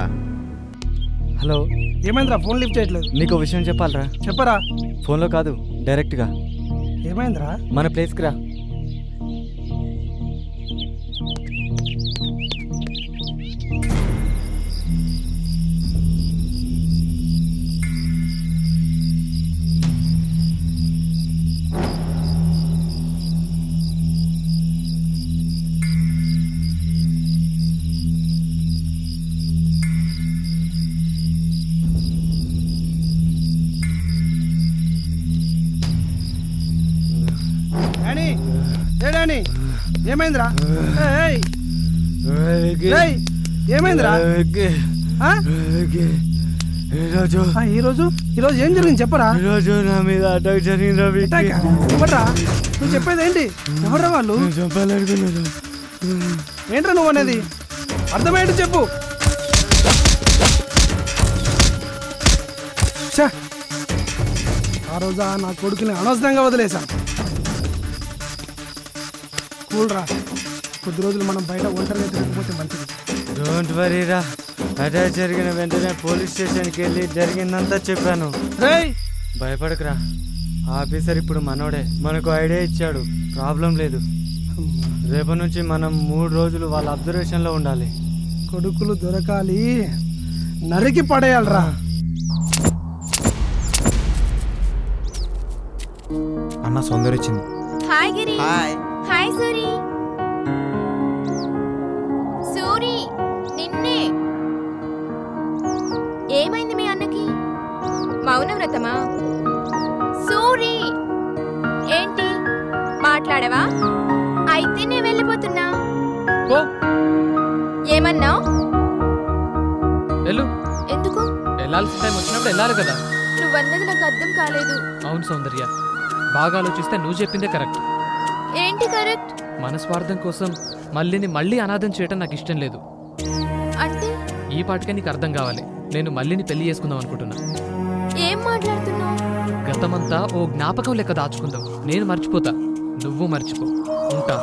హలో, ఏమైందిరా? ఫోన్ లిఫ్ట్ చేయట్లేదు. నీకు విషయం చెప్పాలరా. చెప్పరా. ఫోన్లో కాదు, డైరెక్ట్గా. ఏమైందిరా? మన ప్లేస్కి రా. ఏమైందిరా? ఏమైందిరా? ఈరోజు ఏం జరిగింది చెప్పరా? ఈరోజు నా మీద అటాక్ జరిగింది. ఎవడ్రా? నువ్వు చెప్పేది ఏంటి? ఎవడ్రా వాళ్ళు? చెప్పాలనుకున్నాను. ఏంట్రా నువ్వు అనేది? అర్థమయ్యేది చెప్పు. ఆ రోజు నా కొడుకుని అనవసరంగా వదిలేశాను. కూల్రా, కొద్ది రోజులు మనం బయట ఒంటరిగా తిరగకపోతే మంచిది. డోంట్ వరీ రా. అటాక్ జరిగిన వెంటనే పోలీస్ స్టేషన్కి వెళ్ళి జరిగిందంతా చెప్పాను. భయపడకురా, ఆఫీసర్ ఇప్పుడు మనోడే. మనకు ఐడియా ఇచ్చాడు, ప్రాబ్లం లేదు. రేపటి నుంచి మనం 3 రోజులు వాళ్ళ అబ్జర్వేషన్లో ఉండాలి. కొడుకులు దొరకాలి, నరికి పడేయాలరా. అన్న సౌందర్య వచ్చింది. హాయ్ గిరి. హాయ్ సూరి. సూరి, నిన్నే. ఏమైంది మీ అన్నకి? మౌనవ్రతమా? సూరి, ఏంటి మాట్లాడవా? అయితే నేను వెళ్ళిపోతున్నా. ఏమన్నావు? ఎందుకు? వెళ్ళాల్సిన టైం వచ్చినప్పుడు వెళ్ళాలి కదా. నువ్వన్నది నాకు అర్థం కాలేదు. అవును సౌందర్య, బాగా ఆలోచిస్తే నువ్వు చెప్పిందే కరెక్ట్. ఏంటి కరెక్ట్? మన స్వార్థం కోసం మళ్ళీని మళ్ళీ అనాథం చేయటం నాకు ఇష్టం లేదు. అంటే ఈ పాటికే నీకు అర్థం కావాలి. నేను మళ్ళీని పెళ్లి చేసుకుందాం అనుకుంటున్నా. ఏం మాట్లాడుతున్నావు? గతమంతా ఓ జ్ఞాపకం లెక్క దాచుకుందాం. నేను మర్చిపోతా, నువ్వు మర్చిపో. ఉంటా.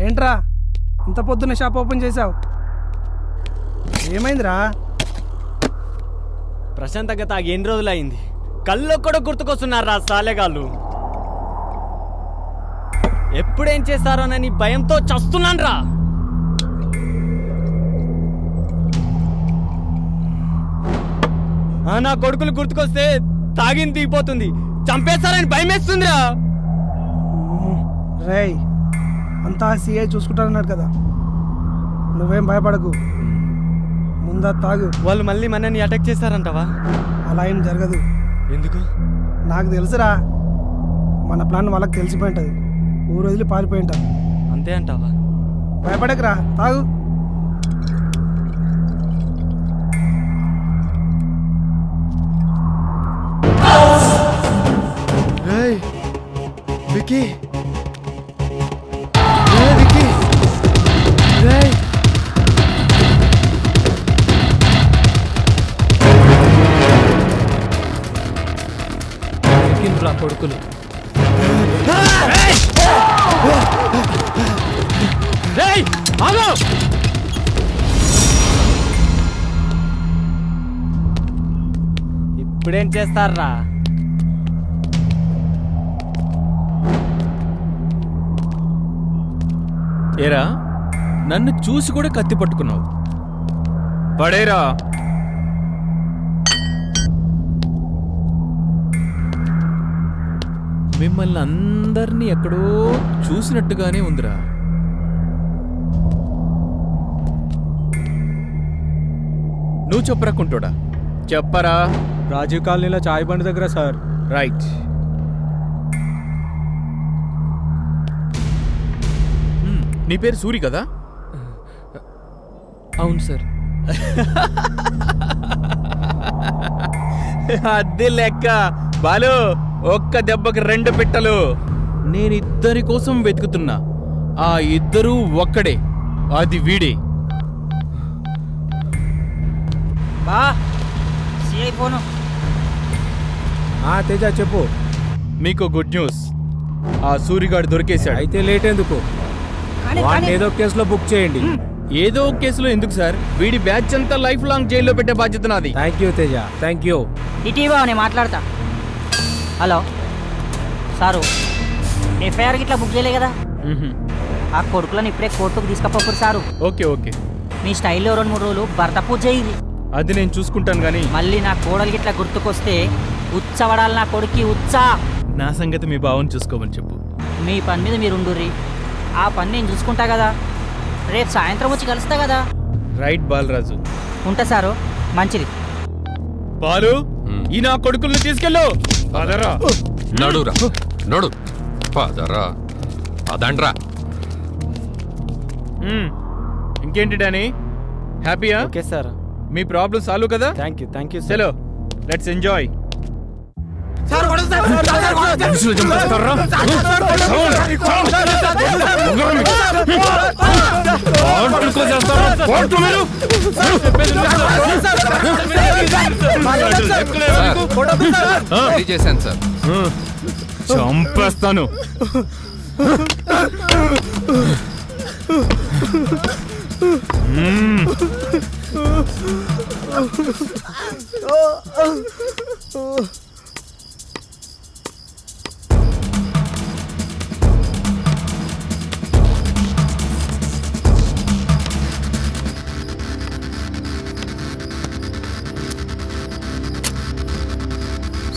ఏంట్రా ఇంత పొద్దున్న షాప్ ఓపెన్ చేసావు? ఏమైందిరా? ప్రశాంతంగా తాగి ఎన్ని రోజులు అయింది? కళ్ళు కూడా గుర్తుకొస్తున్నారా సాలేగాళ్ళు? ఎప్పుడేం చేస్తారోనని భయంతో చస్తున్నాను రా. నా కొడుకులు గుర్తుకొస్తే తాగింది దిగిపోతుంది, చంపేస్తారని భయం వేస్తుందిరా. రేయ్, అంతా సిఐ చూసుకుంటారన్నాడు కదా, నువ్వేం భయపడకు. ముందా తాగు. వాళ్ళు మళ్ళీ మనని అటాక్ చేస్తారంటావా? అలా ఏం జరగదు. ఎందుకు? నాకు తెలుసురా, మన ప్లాన్ వాళ్ళకి తెలిసిపోయి ఉంటుంది. ఊరు వదిలి పారిపోయి ఉంటారు. అంతే అంటావా? భయపడకురా, తాగు. వికీ, కొడుకులు ఇప్పుడేం చేస్తారా? ఏరా, నన్ను చూసి కూడా కత్తి పట్టుకున్నావు. పడేరా. మిమ్మల్ని అందరినీ ఎక్కడో చూసినట్టుగానే ఉందిరా. నువ్వు చెప్పరా కుంటోడా, చెప్పరా. రాజీవ్ కాలనీలో చాయ్ బండి దగ్గర సార్. రైట్. నీ పేరు సూరి కదా? అవును సార్. అదే లెక్క. బాలు, ఒక్క దెబ్బకి 2 పిట్టలు. నేను ఇద్దరి కోసం వెతుకుతున్నా. ఆ ఇద్దరూ ఒక్కడే, అది వీడే. బా సిఐ ఫోను. తేజ చెప్పు. మీకు గుడ్ న్యూస్, ఆ సూరిగాడు దొరికేశాడు. అయితే లేట్ ఎందుకు? వాడిని ఏదో కేసులో బుక్ చేయండి. ఏదో కేసులో ఎందుకు సార్? వీడి బ్యాచ్ అంతా లైఫ్ లాంగ్ జైల్లో పెట్టే బాధ్యత నాది. Thank you Teja, thank you. ఇటీవా నేను మాట్లాడతా. హలో సారు, ఎఫ్ఐఆర్ గిట్లా బుక్ చేయలే కదా? ఆ కొడుకులను ఇప్పుడే కోర్టుకు తీసుకపోకూరు సారు. Okay okay. మీ స్టైల్లో 2-3 రోజులు భర్త పూజ చేయి. అది నేను చూసుకుంటాను కానీ మళ్ళీ నా కోడలు గిట్లా గుర్తుకొస్తే ఉచ్చవడాలి నా కొడుక్కి ఉచ్చా. నా సంగతి మీ బావని చూసుకోమని చెప్పు. మీ పని మీద మీరు ఉండుర్రి, ఆ పని నేను చూసుకుంటా కదా. రేపు సాయంత్రం వచ్చి కలుస్తా కదా. రైట్ బాలరాజు. ఉంటా సారు, మంచిది. బాలు, ఈ నా కొడుకుల్ని తీసుకెళ్ళు. పదరా. నడురా, నడు. పదరా, అదండ్రా. ఇంకేంటి డానీ, హ్యాపీయా? Okay sir. మీ ప్రాబ్లం సాల్వ్ కదా? Thank you. చలో, లెట్స్ ఎంజాయ్. చేశాను సార్. చంపేస్తాను.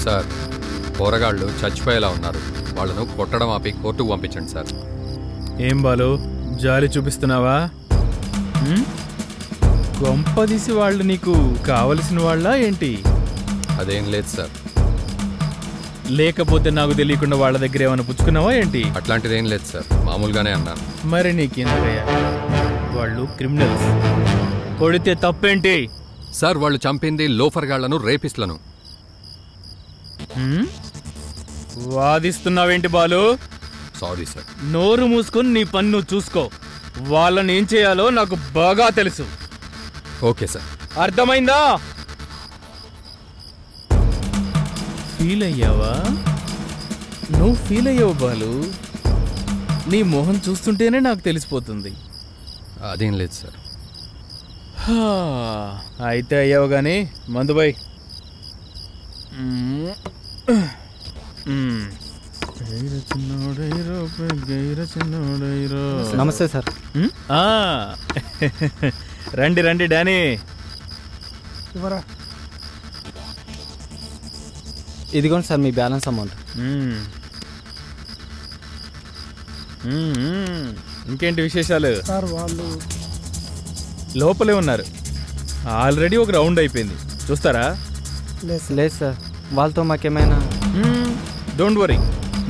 సార్, పోరగాళ్ళు చచ్చిపోయేలా ఉన్నారు. వాళ్ళను కొట్టడం ఆపి కోర్టుకు పంపించండి సార్. ఏం బాలు, జాలి చూపిస్తున్నావా? గొంపదీసి వాళ్ళు నీకు కావలసిన వాళ్ళ ఏంటి? అదేం లేదు సార్. లేకపోతే నాకు తెలియకుండా వాళ్ళ దగ్గర ఏమైనా పుచ్చుకున్నావా ఏంటి? అట్లాంటిదేం లేదు సార్, మామూలుగానే అన్నాను. మరి నీకేందయ్యా, వాళ్ళు క్రిమినల్స్, కొడితే తప్పేంటి? సార్, వాళ్ళు చంపింది లోఫర్గాళ్లను, రేపిస్ట్లను. వాదిస్తున్నావేంటి బాలు? Sorry sir. నోరు మూసుకొని నీ పన్ను చూసుకో. వాళ్ళని ఏం చేయాలో నాకు బాగా తెలుసు. Okay sir. అర్థమైందా? ఫీల్ అయ్యావా? నువ్వు ఫీల్ అయ్యావు బాలు. నీ మొహం చూస్తుంటేనే నాకు తెలిసిపోతుంది. అదేం లేదు సార్. అయితే అయ్యావు గానీ మందుబాయ్. నమస్తే సార్. రండి రండి డానీ. ఇదిగోండి సార్ మీ బ్యాలెన్స్ అమౌంట్. ఇంకేంటి విశేషాలు? సార్ వాళ్ళు లోపలే ఉన్నారు. ఆల్రెడీ ఒక రౌండ్ అయిపోయింది, చూస్తారా? లేదు సార్, వాళ్ళతో మాకేమైనా. డోంట్ వరీ,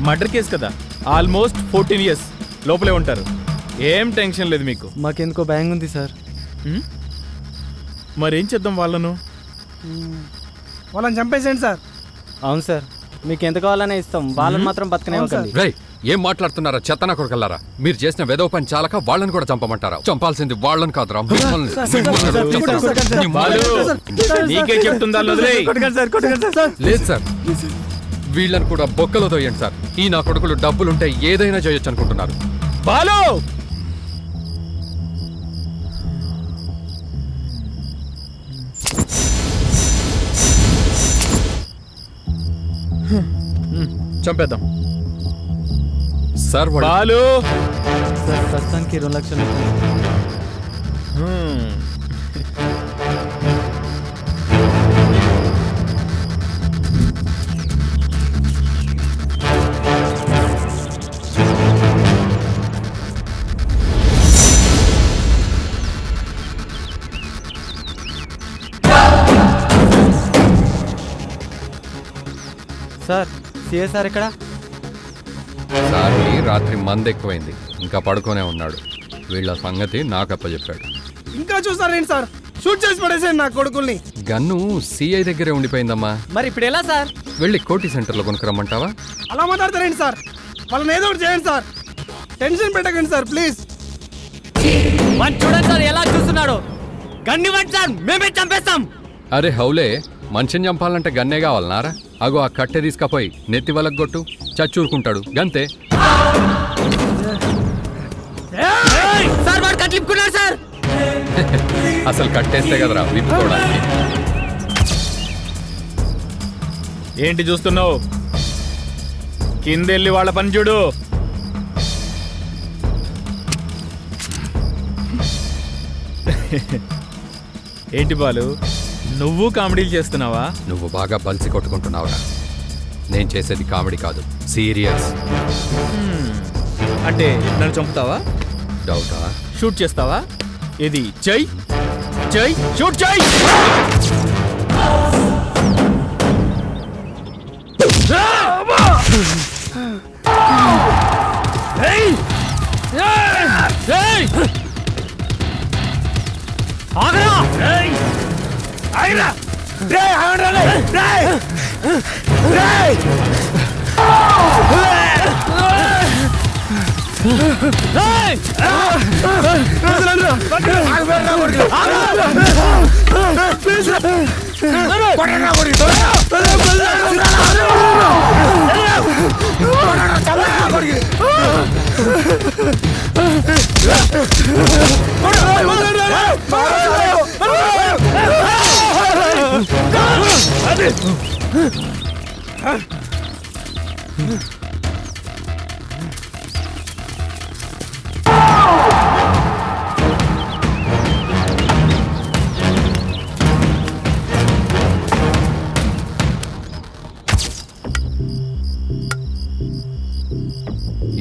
మర్డర్ కేసు కదా, ఆల్మోస్ట్ 14 years లోపలే ఉంటారు. ఏం టెన్షన్ లేదు మీకు. మాకెందుకో భయంగా ఉంది సార్. మరేం చేద్దాం వాళ్ళను? వాళ్ళని చంపేసేయండి సార్. అవును సార్, మీకు ఎంత కావాలనే ఇస్తాం, వాళ్ళని మాత్రం బతకనివ్వకండి. రేయ్, ఏం మాట్లాడుతున్నారా చెత్తనా కొడుకల్లారా? మీరు చేసిన వెధవ పని చాలక వాళ్ళని కూడా చంపమంటారా? చంపాల్సింది వాళ్ళని కాదురా, మిమ్మల్ని. నీకే చెప్తుందా? లేదు సార్, వీళ్ళని కూడా బొక్కలో తోయండి సార్. ఈ నా కొడుకులు డబ్బులుంటే ఏదైనా చేయొచ్చు అనుకుంటున్నారు. బాలు, చంపేద్దాం సార్. బాలు సార్, ప్రస్తుతానికి 2 లక్షలు. సార్, సిఏ సార్ ఇక్కడ? సార్కి రాత్రి మందు ఎక్కువైంది, ఇంకా పడుకోనే ఉన్నాడు. వీళ్ళ సంగతి నాకప్ప చెప్పాడు. ఇంకా చూస్తారేంటి సార్? షూట్ చేసి పడేసాను నా కొడుకుల్ని. గన్ను సిఐ దగ్గరే ఉండిపోయిందమ్మా. మరి ఇప్పుడు ఎలా సార్? వెళ్ళి కోటి సెంటర్లో కొనుక్కరమ్మంటావా? అలా మాట్లాడతారేంటి సార్? వాళ్ళని ఏదో ఒకటి చేయండి సార్. టెన్షన్ పెట్టకండి సార్ ప్లీజ్. చూడండి సార్ ఎలా చూస్తున్నాడు. గన్నివ్వండి సార్, మేమే చంపేస్తాం. అరే హౌలే, మనిషిని చంపాలంటే గన్నే కావాలన్నారా? అగో ఆ కట్టె తీసుకపోయి నెత్తి వలగొట్టు, చచ్చూరుకుంటాడు గంతే. సార్ వాడు కట్లిప్పుకున్నాడు సార్. అసలు కట్టేస్తే కదరా విప్పుకోవడానికి. ఏంటి చూస్తున్నావు? కిందెళ్ళి వాళ్ళ పని చూడు. ఏంటి బాలు, నువ్వు కామెడీలు చేస్తున్నావా? నువ్వు బాగా బలిసి కొట్టుకుంటున్నావురా. నేను చేసేది కామెడీ కాదు, సీరియస్. అంటే నన్ను చంపుతావా? డౌటా? షూట్ చేస్తావా? ఇది చెయ్ చెయ్, షూట్ చెయ్.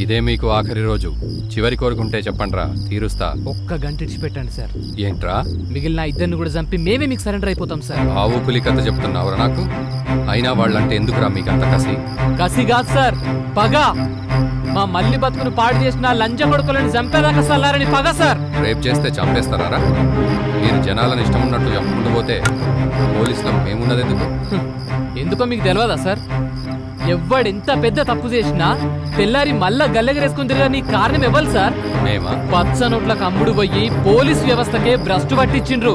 ఇదే మీకు ఆఖరి రోజు. చివరి కోరుకుంటే చెప్పండ్రా, తీరుస్తా. ఒక్క గంట ఇచ్చిపెట్టండి సార్. ఏంట్రా? మిగిలిన ఇద్దరిని కూడా చంపి మేమే మీకు సరెండర్ అయిపోతాం సార్. ఆవు పులి కథ చెప్తున్నావురా నాకు? అయినా వాళ్ళంటే ఎందుకురా మీకంత కసి? కసి కాదు సార్, పగ. మా మల్లి బతుకును పాడు చేసిన లంజ కొడుకులను చంపేదాకా సల్లారని పగ సార్. రేప్ చేస్తే చంపేస్తారా? మీరు జనాలను ఇష్టం ఉన్నట్టు చెప్పుకుంటూ పోతే పోలీసులకు మేమున్నది ఎందుకు? ఎందుకో మీకు తెలియదా సార్? ఎవ్వడెంత పెద్ద తప్పు చేసినా తెల్లారి మళ్ళా గల్లెగరేసుకుని తిరగని కారణం ఇవ్వాలి సార్. పచ్చ నోట్లకు అమ్ముడు పోయి పోలీస్ వ్యవస్థకే భ్రష్టు పట్టించిండ్రు.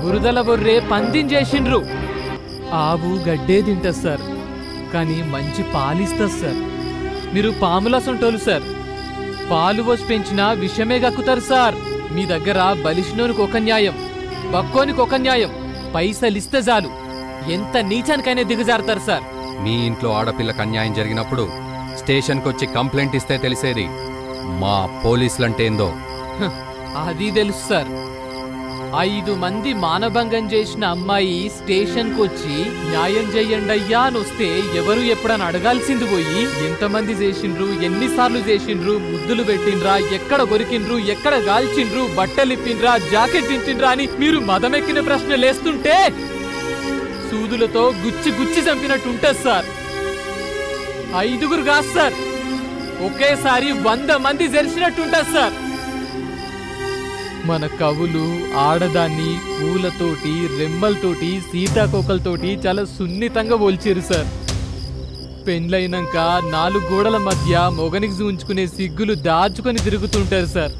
బురదల బొర్రే పందించేసిండ్రు. ఆవు గడ్డే తింటది సార్, కానీ మంచి పాలిస్తుంది సార్. మీరు పాముల సొంటోలు సార్. పాలు పోసి పెంచినా విషమే గక్కుతారు సార్. మీ దగ్గర బలిష్నోనికి ఒక న్యాయం, బక్కోనికి ఒక న్యాయం. పైసలిస్తే చాలు ఎంత నీచానికైనా దిగజారుతారు సార్. మీ ఇంట్లో ఆడపిల్లకి అన్యాయం జరిగినప్పుడు స్టేషన్కి వచ్చి కంప్లైంట్ ఇస్తే తెలిసేది మా పోలీసులంటే ఏందో. అది తెలుసు సార్. 5 మంది మానభంగం చేసిన అమ్మాయి స్టేషన్కి వచ్చి న్యాయం చెయ్యండి అయ్యా అని వస్తే ఎవరు ఎప్పుడని అడగాల్సింది పోయి ఎంతమంది చేసిండ్రు, ఎన్నిసార్లు చేసిండ్రు, ముద్దులు పెట్టిండ్రా, ఎక్కడ కొరికిండ్రు, ఎక్కడ గాల్చిండ్రు, బట్టలిప్పిండ్రా, జాకెట్ ఇంటిండ్రా అని మీరు మదమెక్కిన ప్రశ్నలేస్తుంటే సూదులతో గుచ్చి గుచ్చి చంపినట్టుంటది సార్. 5గురు కాదు సార్, ఒకేసారి 100 మంది జరిచినట్టుంటది సార్. మన కవులు ఆడదాన్ని పూలతోటి, రెమ్మలతోటి, సీతాకోకలతోటి చాలా సున్నితంగా పోల్చారు సార్. పెండ్లైనాక 4 గోడల మధ్య మొగనికి చూంచుకునే సిగ్గులు దాచుకొని తిరుగుతుంటారు సార్.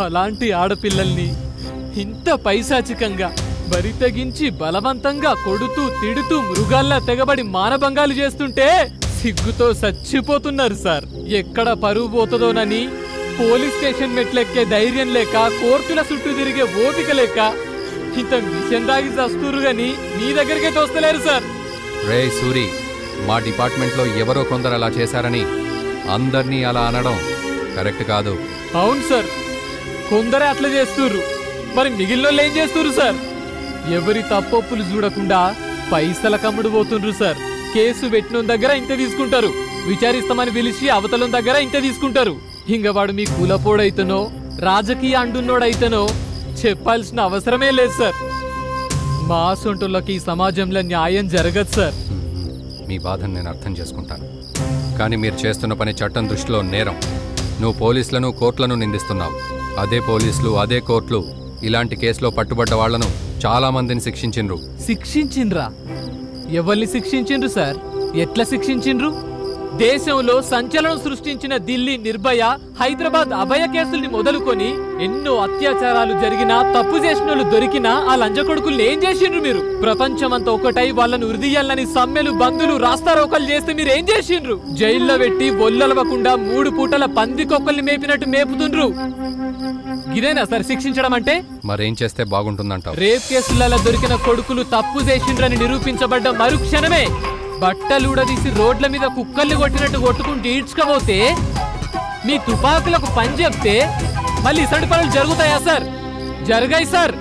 అలాంటి ఆడపిల్లల్ని ఇంత పైశాచికంగా బరి తెగించి బలవంతంగా కొడుతూ తిడుతూ మృగాల్లా తెగబడి మానభంగాలు చేస్తుంటే సిగ్గుతో చచ్చిపోతున్నారు సార్. ఎక్కడ పరువు పోతుందోనని పోలీస్ స్టేషన్ మెట్లెక్కే ధైర్యం లేక, కోర్టుల చుట్టూ తిరిగే ఓపిక లేక ఇంత మిషన్ దాగి చస్తురు గాని మీ దగ్గరికే తోస్తలేరు సార్. రే సూరి, మా డిపార్ట్మెంట్లో ఎవరో కొందరు అలా చేశారని అందర్నీ అలా అనడం కరెక్ట్ కాదు. అవును సార్, కొందరే అట్లా చేస్తుర్రు. మరి మిగిలిన ఏం చేస్తుర్రు సార్? ఎవరి తప్పొప్పులు చూడకుండా పైసల కమ్ముడు పోతుండ్రు సార్. కేసు పెట్టిన దగ్గర ఇంత తీసుకుంటారు, విచారిస్తామని పిలిచి అవతలం దగ్గర ఇంత తీసుకుంటారు. ఇంక వాడు మీ కులపోడైతేనో రాజకీయ అండున్నోడైతేనో చెప్పాల్సిన అవసరమే లేదు సార్. మా సొంటులకి ఈ సమాజంలో న్యాయం జరగదు సార్. మీ బాధను నేను అర్థం చేసుకుంటాను, కానీ మీరు చేస్తున్న పని చట్టం దృష్టిలో నేరం. నువ్వు పోలీసులను కోర్టులను నిందిస్తున్నావు. అదే పోలీసులు అదే కోర్టులు ఇలాంటి కేసులో పట్టుబడ్డ వాళ్లను చాలా మందిని శిక్షించిండ్రు. శిక్షించిండ్రా? ఎవరిని శిక్షించిండ్రు సార్? ఎట్లా శిక్షించిండ్రు? దేశంలో సంచలనం సృష్టించిన ఢిల్లీ నిర్భయ, హైదరాబాద్ అభయ కేసుల్ని మొదలుకొని ఎన్నో అత్యాచారాలు జరిగినా, తప్పు చేసినోళ్ళు దొరికినా ఆ లంజకొడుకుల్ని ఏం చేసిండ్రు మీరు? ప్రపంచమంతా ఒకటై వాళ్ళను ఉరిదీయాలని సమ్మెలు, బంధులు, రాస్తారోకలు చేస్తే మీరు ఏం చేసిండ్రు? జైల్లో పెట్టి ఒల్లలవకుండా 3 పూటల పందికొక్కల్ని మేపినట్టు మేపుతుండ్రు. ఇదేనా సార్ శిక్షించడం అంటే? మరేం చేస్తే బాగుంటుందంటావు? రేప్ కేసులలో దొరికిన కొడుకులు తప్పు చేసిండ్రని నిరూపించబడ్డ మరుక్షణమే బట్టలుడదీసి రోడ్ల మీద కుక్కల్ని కొట్టినట్టు కొట్టుకుంటూ ఈడ్చుకపోతే, మీ తుపాకులకు పని చెప్తే మళ్ళీ ఇసడి పనులు జరుగుతాయా సార్? జరగాయి సార్.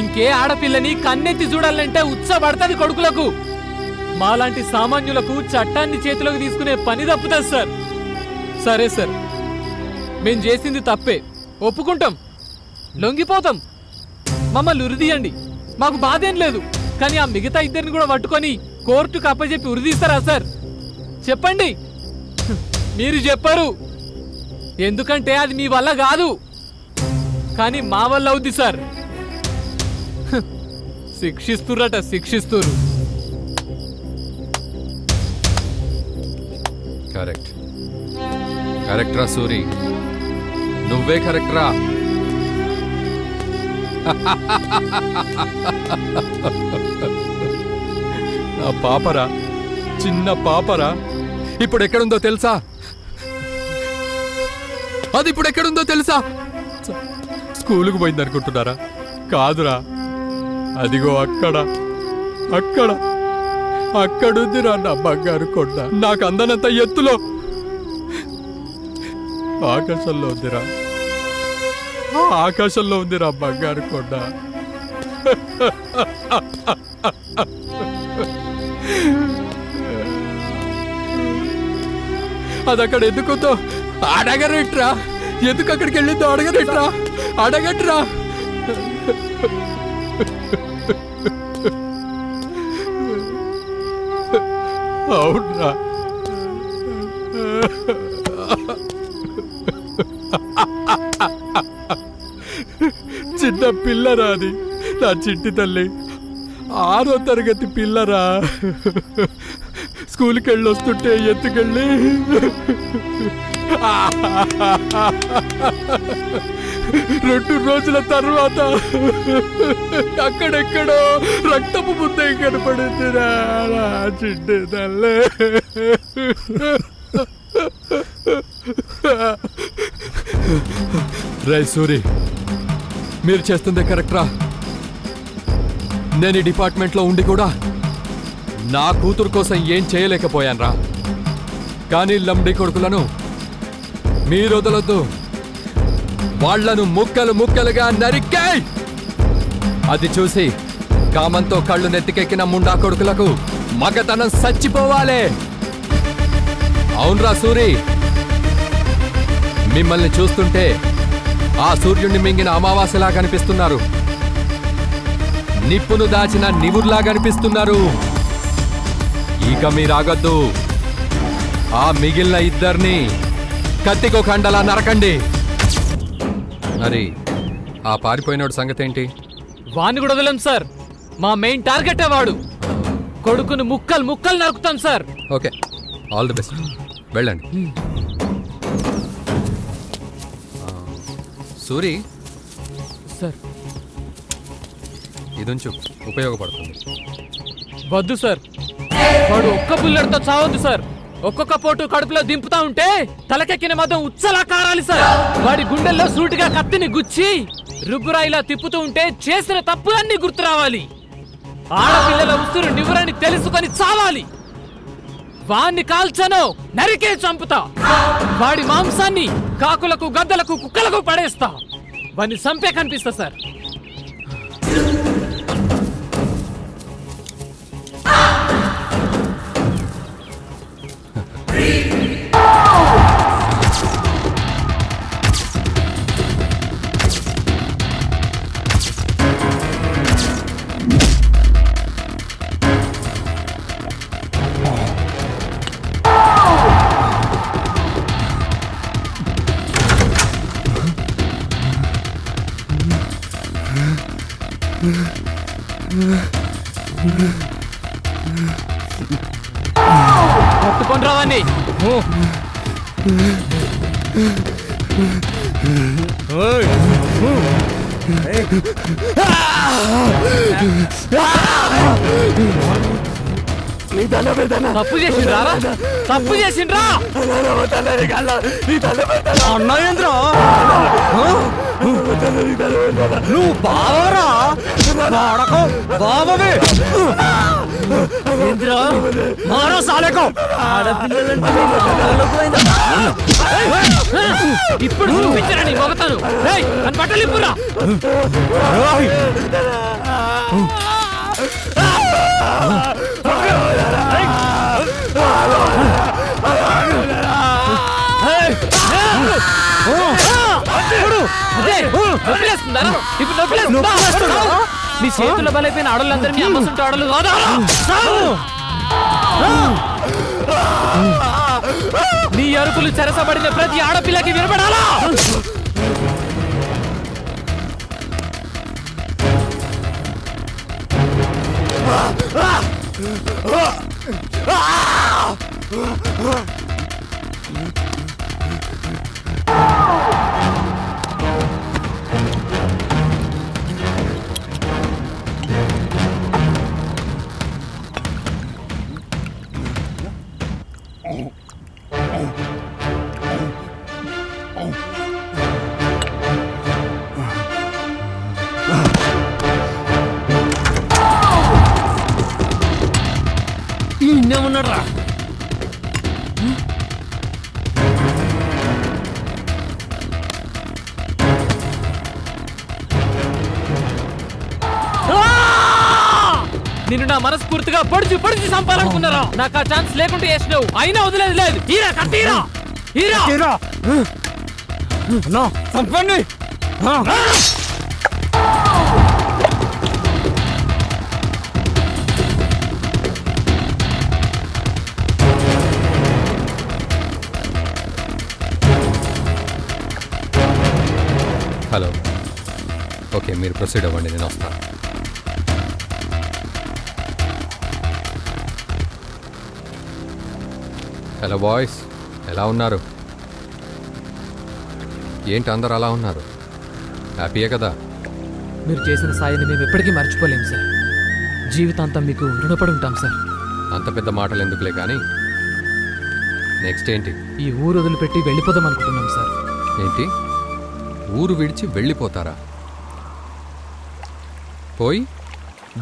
ఇంకే ఆడపిల్లని కన్నెత్తి చూడాలంటే ఉత్సపడుతుంది కొడుకులకు. మాలాంటి సామాన్యులకు చట్టాన్ని చేతిలోకి తీసుకునే పని తప్పుతుంది సార్. సరే సార్, మేం చేసింది తప్పే, ఒప్పుకుంటాం, లొంగిపోతాం, మమ్మల్ని ఉరిదీయండి, మాకు బాధేం లేదు. కానీ ఆ మిగతా ఇద్దరిని కూడా పట్టుకొని కోర్టుకు అప్పచెప్పి ఉరిదీస్తారా సార్? చెప్పండి. మీరు చెప్పరు, ఎందుకంటే అది మీ వల్ల కాదు, కానీ మా వల్ల అవుద్ది సార్. శిక్షిస్తురట, శిక్షిస్తురు. కరెక్ట్, కరెక్ట్ రా సూరి, నువ్వే కరెక్ట్ రా. నా పాపరా, చిన్న పాపరా, ఇప్పుడు ఎక్కడుందో తెలుసా? అది ఇప్పుడు ఎక్కడుందో తెలుసా? స్కూలుకు పోయింది అనుకుంటున్నారా? కాదురా, అదిగో అక్కడ అక్కడ అక్కడుందిరా నా బంగారు కొండ. నాకు అందనంత ఎత్తులో ఆకాశంలో ఉందిరా, ఆకాశంలో ఉందిరా బంగారు కొండ. అది అక్కడ ఎందుకుందో అడగరేట్రా, ఎందుకు అక్కడికి వెళ్ళిందో అడగరేట్రా, అడగట్రా. అవునరా, చిన్న పిల్లరా అది, నా చిట్టి తల్లి, 6వ తరగతి పిల్లరా. స్కూల్కి వెళ్ళి వస్తుంటే ఎత్తుకెళ్ళి రెండు రోజుల తర్వాత అక్కడెక్కడో రక్తపు ముద్ద కనపడుతుందిరా చిట్టి తల్లి. రై సూరి, మీరు చేస్తుందే కరెక్ట్రా. నేను ఈ డిపార్ట్మెంట్లో ఉండి కూడా నా కూతురు కోసం ఏం చేయలేకపోయాన్రా. కానీ లంబడి కొడుకులను మీరు వదలొద్దు, వాళ్లను ముక్కలు ముక్కలుగా నరికాయ్. అది చూసి కామంతో కళ్ళు నెత్తికెక్కిన ముండా కొడుకులకు మగతనం చచ్చిపోవాలి. అవునరా సూరి, మిమ్మల్ని చూస్తుంటే ఆ సూర్యుడిని మింగిన అమావాస్యలా కనిపిస్తున్నారు, నిప్పును దాచిన నివుర్లా కనిపిస్తున్నారు. ఇక మీరాగద్దు, ఆ మిగిలిన ఇద్దరిని కత్తికో కండలా నరకండి. మరి ఆ పారిపోయినోడు సంగతి ఏంటి? వాణ్ణి కూడా వదలం సార్, మా మెయిన్ టార్గెట్ వాడు. కొడుకును ముక్కలు ముక్కలు నరుకుతాం sir. Okay, all the best, వెళ్ళండి. సూరి సార్, ఇదుంచు, ఉపయోగపడుతుంది. వద్దు సార్, వాడు ఒక్క బుల్లెట్తో చావద్దు సార్. ఒక్కొక్క పోటు కడుపులో దింపుతా ఉంటే తలకెక్కిన మతం ఉచ్చలా కారాలి సార్. వాడి గుండెల్లో సూటిగా కత్తిని గుచ్చి రుబ్బురాయిలా తిప్పుతూ ఉంటే చేసిన తప్పులన్నీ గుర్తు రావాలి. ఆడపిల్లల ఉసురు నివురని తెలుసుకొని చావాలి. వాణ్ణి కాల్చను, నరికే చంపుతా. వాడి మాంసాన్ని కాకులకు, గద్దలకు, కుక్కలకు పడేస్తా. వాడిని చంపే కనిపిస్తా సార్. పట్టుకొని రావాన్ని. తప్పు చేసిండ్రా, తప్పు చేసిండ్రా. అన్నయేంద్ర నువ్వు బావరా? బావే మారో సాలేకో. ఇప్పుడు చూపించరా నీ మొగతాను. అని బట్టలిప్పురా. నీ చేతుల బలైపోయిన ఆడోళ్ళందరూ మీ అమ్మసుంటే ఆడలు కాదా? నీ అరుపులు చెరసబడిన ప్రతి ఆడపిల్లకి వినపడాలా? ఉన్నాడురా. నిన్ను నా మనస్ఫూర్తిగా పొడిచి పొడిచి చంపాలనుకున్నారా? నాకు ఆ ఛాన్స్ లేకుంటే వేసినావు, అయినా వదిలేదు లేదు. హీరా కట్టీరా, హీరా చంపండి. హలో, ఓకే మీరు ప్రొసీడ్ అవ్వండి, నేను వస్తాను. హలో బాయ్స్, ఎలా ఉన్నారు? ఏంటి అందరు అలా ఉన్నారు? హ్యాపీయే కదా? మీరు చేసిన సాయాన్ని మేము ఎప్పటికీ మర్చిపోలేము సార్. జీవితాంతం మీకు రుణపడి ఉంటాం సార్. అంత పెద్ద మాటలు ఎందుకులే కానీ నెక్స్ట్ ఏంటి? ఈ ఊరు వదిలిపెట్టి వెళ్ళిపోదాం అనుకుంటున్నాం సార్. ఏంటి, ఊరు విడిచి వెళ్ళిపోతారా? పోయి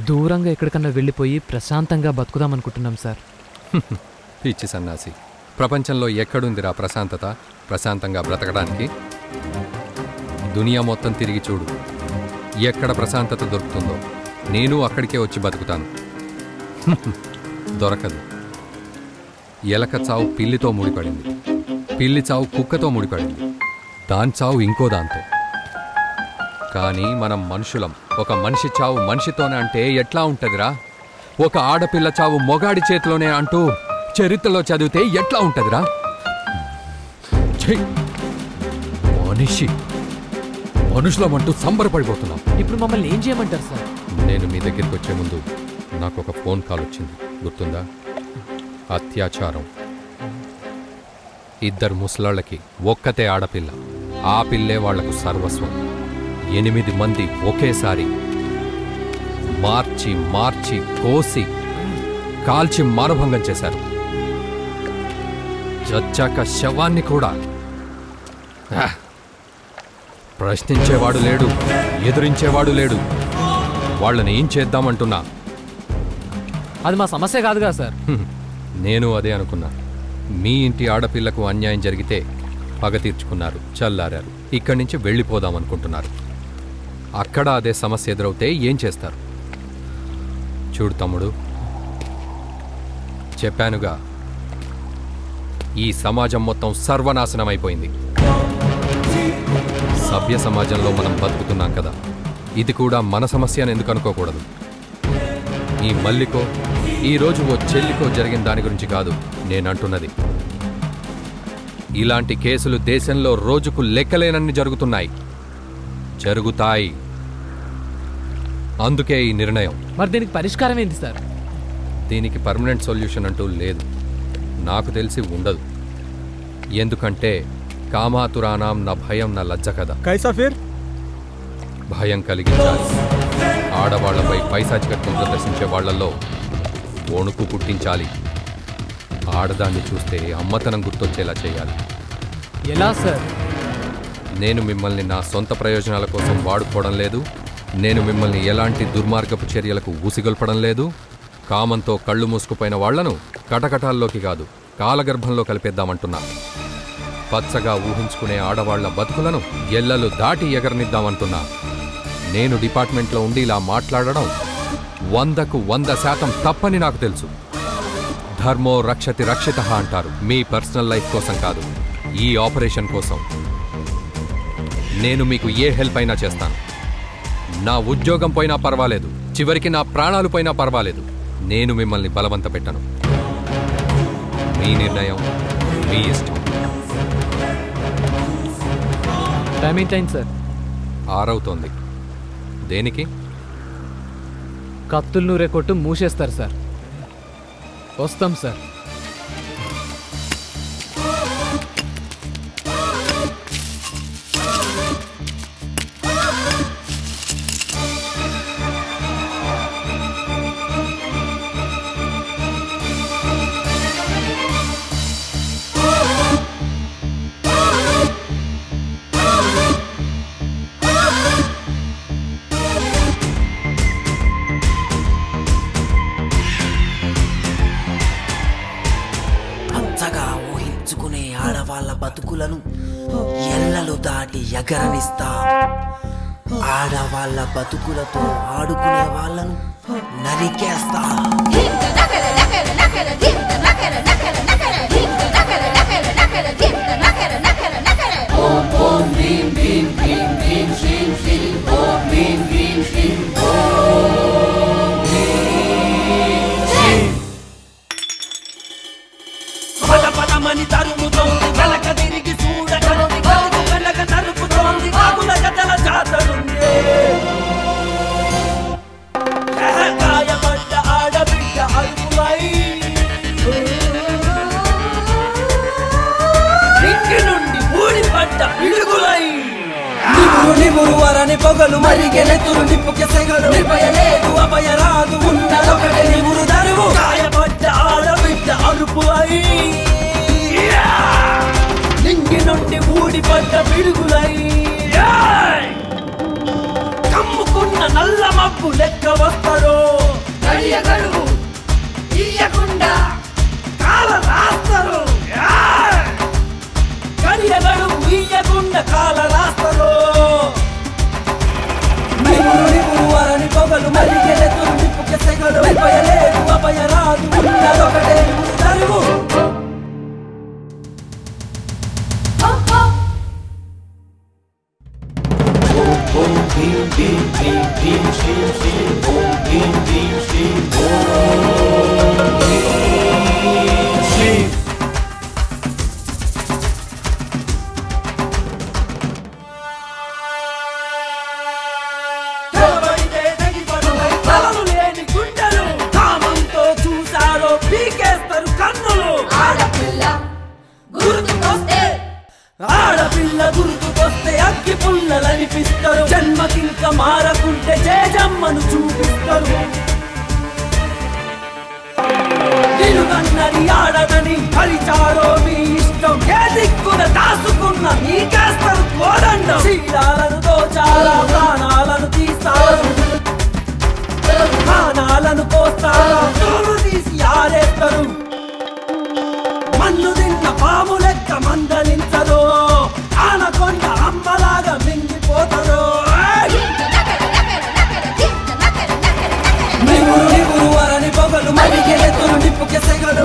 దూరంగా ఎక్కడికన్నా వెళ్ళిపోయి ప్రశాంతంగా బతుకుదాం అనుకుంటున్నాం సార్. పిచ్చి సన్నాసి, ప్రపంచంలో ఎక్కడుందిరా ప్రశాంతత? ప్రశాంతంగా బ్రతకడానికి దునియా మొత్తం తిరిగి చూడు, ఎక్కడ ప్రశాంతత దొరుకుతుందో. నేను అక్కడికే వచ్చి బతుకుతాను. దొరకదు. ఎలక చావు పిల్లితో ముడిపడింది, పిల్లి చావు కుక్కతో ముడిపడింది, దాని చావు ఇంకో దాంతో. కానీ మనం మనుషులం. ఒక మనిషి చావు మనిషితోనే అంటే ఎట్లా ఉంటదిరా? ఒక ఆడపిల్ల చావు మొగాడి చేతిలోనే అంటూ చరిత్రలో చదివితే ఎట్లా ఉంటదిరా? మనుషులమంటూ సంబరపడిపోతున్నాం. ఇప్పుడు మమ్మల్ని ఏం చేయమంటారు సార్? నేను మీ దగ్గరికి వచ్చే ముందు నాకు ఒక ఫోన్ కాల్ వచ్చింది, గుర్తుందా? అత్యాచారం. 2 ముసలాళ్ళకి ఒక్కతే ఆడపిల్ల, ఆ పిల్లే వాళ్లకు సర్వస్వం. 8 మంది ఒకేసారి మార్చి మార్చి కోసి కాల్చి మానభంగం చేశారు. చచ్చాక శవాన్ని కూడా ప్రశ్నించేవాడు లేడు, ఎదురించేవాడు లేడు. వాళ్ళని ఏం చేద్దామంటున్నా? అది మా సమస్య కాదుగా సార్. నేను అదే అనుకున్నా. మీ ఇంటి ఆడపిల్లకు అన్యాయం జరిగితే పగ తీర్చుకున్నారు, చల్లారారు, ఇక్కడి నుంచి వెళ్ళిపోదామనుకుంటున్నారు. అక్కడ అదే సమస్య ఎదురవుతే ఏం చేస్తారు? చూడు తమ్ముడు, చెప్పానుగా, ఈ సమాజం మొత్తం సర్వనాశనమైపోయింది. సభ్య సమాజంలో మనం బతుకుతున్నాం కదా, ఇది కూడా మన సమస్య అని ఎందుకు అనుకోకూడదు? ఈ మల్లికో ఈరోజు ఓ చెల్లికో జరిగిన దాని గురించి కాదు నేనంటున్నది. ఇలాంటి కేసులు దేశంలో రోజుకు లెక్కలేనన్ని జరుగుతున్నాయి, జరుగుతాయి. అందుకే ఈ నిర్ణయం. మరి దీనికి పరిష్కారం ఏంటి సార్? దీనికి పర్మనెంట్ సొల్యూషన్ అంటూ లేదు, నాకు తెలిసి ఉండదు. ఎందుకంటే కామాతురానాం నా భయం నా లజ్జ కదా. కైసా ఫిర్? భయం కలిగించాలి. ఆడవాళ్లపై పైశాచికత్వం ప్రదర్శించే వాళ్లలో వణుకు పుట్టించాలి. ఆడదాన్ని చూస్తే అమ్మతనం గుర్తొచ్చేలా చేయాలి. ఎలా సార్? నేను మిమ్మల్ని నా సొంత ప్రయోజనాల కోసం వాడుకోవడం లేదు. నేను మిమ్మల్ని ఎలాంటి దుర్మార్గపు చర్యలకు ఊసిగొల్పడం లేదు. కామంతో కళ్ళు మూసుకుపోయిన వాళ్లను కటకటాల్లోకి కాదు, కాలగర్భంలో కలిపేద్దామంటున్నా. పచ్చగా ఊహించుకునే ఆడవాళ్ల బతుకులను ఎల్లలు దాటి ఎగరనిద్దామంటున్నా. నేను డిపార్ట్మెంట్లో ఉండి ఇలా మాట్లాడడం 100కు 100% తప్పని నాకు తెలుసు. ధర్మో రక్షతి రక్షితః అంటారు. మీ పర్సనల్ లైఫ్ కోసం కాదు, ఈ ఆపరేషన్ కోసం. నేను మీకు ఏ హెల్ప్ అయినా చేస్తాను. నా ఉద్యోగం పోయినా పర్వాలేదు, చివరికి నా ప్రాణాలు పోయినా పర్వాలేదు. నేను మిమ్మల్ని బలవంత పెట్టను. మీ నిర్ణయం, మీ ఇష్టం. Time ఏంటైంది sir? 6 అవుతోంది. దేనికి? కత్తులు నూరే కొట్టు మూసేస్తారు సార్. వస్తాం సార్. బతుకులను ఎల్లలు దాటి ఎగరనిస్తా. ఆడవాళ్ళ బతుకులతో ఆడుకునే వాళ్ళను నరికేస్తా. పదమని తరుముతోంది, వెనక తిరిగి చూడకండి, వెనక నరుపుతోంది, కాకుల గదల జాతరుంది. గాయపడ్డ ఆడబిడ్డ అరుపులై ఇంటి నుండి ఊడిపడ్డ పిడుగులై నిమురు నిమురు వరని పొగలు మరిగెనెత్తురు నిప్పుకి సెగలు. నిర్భయలేదు అభయరాదు ఉన్నదొకటి నిమురు దరువు. గాయపడ్డ ఆడబిడ్డ అరుపులై నింగి నుండి ఊడిపడ్డ పిడుగులై కమ్ముకున్న నల్ల మబ్బు లెక్క వస్తారు. గడువు ఇయ్యకుండా కాల రాస్తారు. గడువు ఇయ్యకుండా కాల రాస్తారు. నిమురు నిమురు వరని పొగలు మరిగెనెత్తురు నిప్పుకి సెగలు. నిర్భయలేదు అభయరాదు ఉన్నదొకటే నిమురు దరువు. ఆడపిల్ల గుర్తుకొస్తే అగ్గి పుల్లలనిపిస్తారు. జన్మకింక మారకుంటే జేజమ్మను చూపిస్తారు. నిలుగన్నది ఆడదని పరిచారో మీ ఇష్టం. ఏ దిక్కున దాసుకున్న మీకేస్తారు కోదండం. శీలాలను దోచారా, ప్రాణాలను తీస్తారు. ప్రాణాలను పోస్తారా, తోలు తీసి ఆరేస్తారు. మన్ను తిన్న పాము లెక్క మందలించదు. ఆనకొండ అమ్మలాగా మింగిపోతారు. నిమురు నిమురు వరని పొగలు మరిగెనెత్తురు నిప్పుకి సెగలు.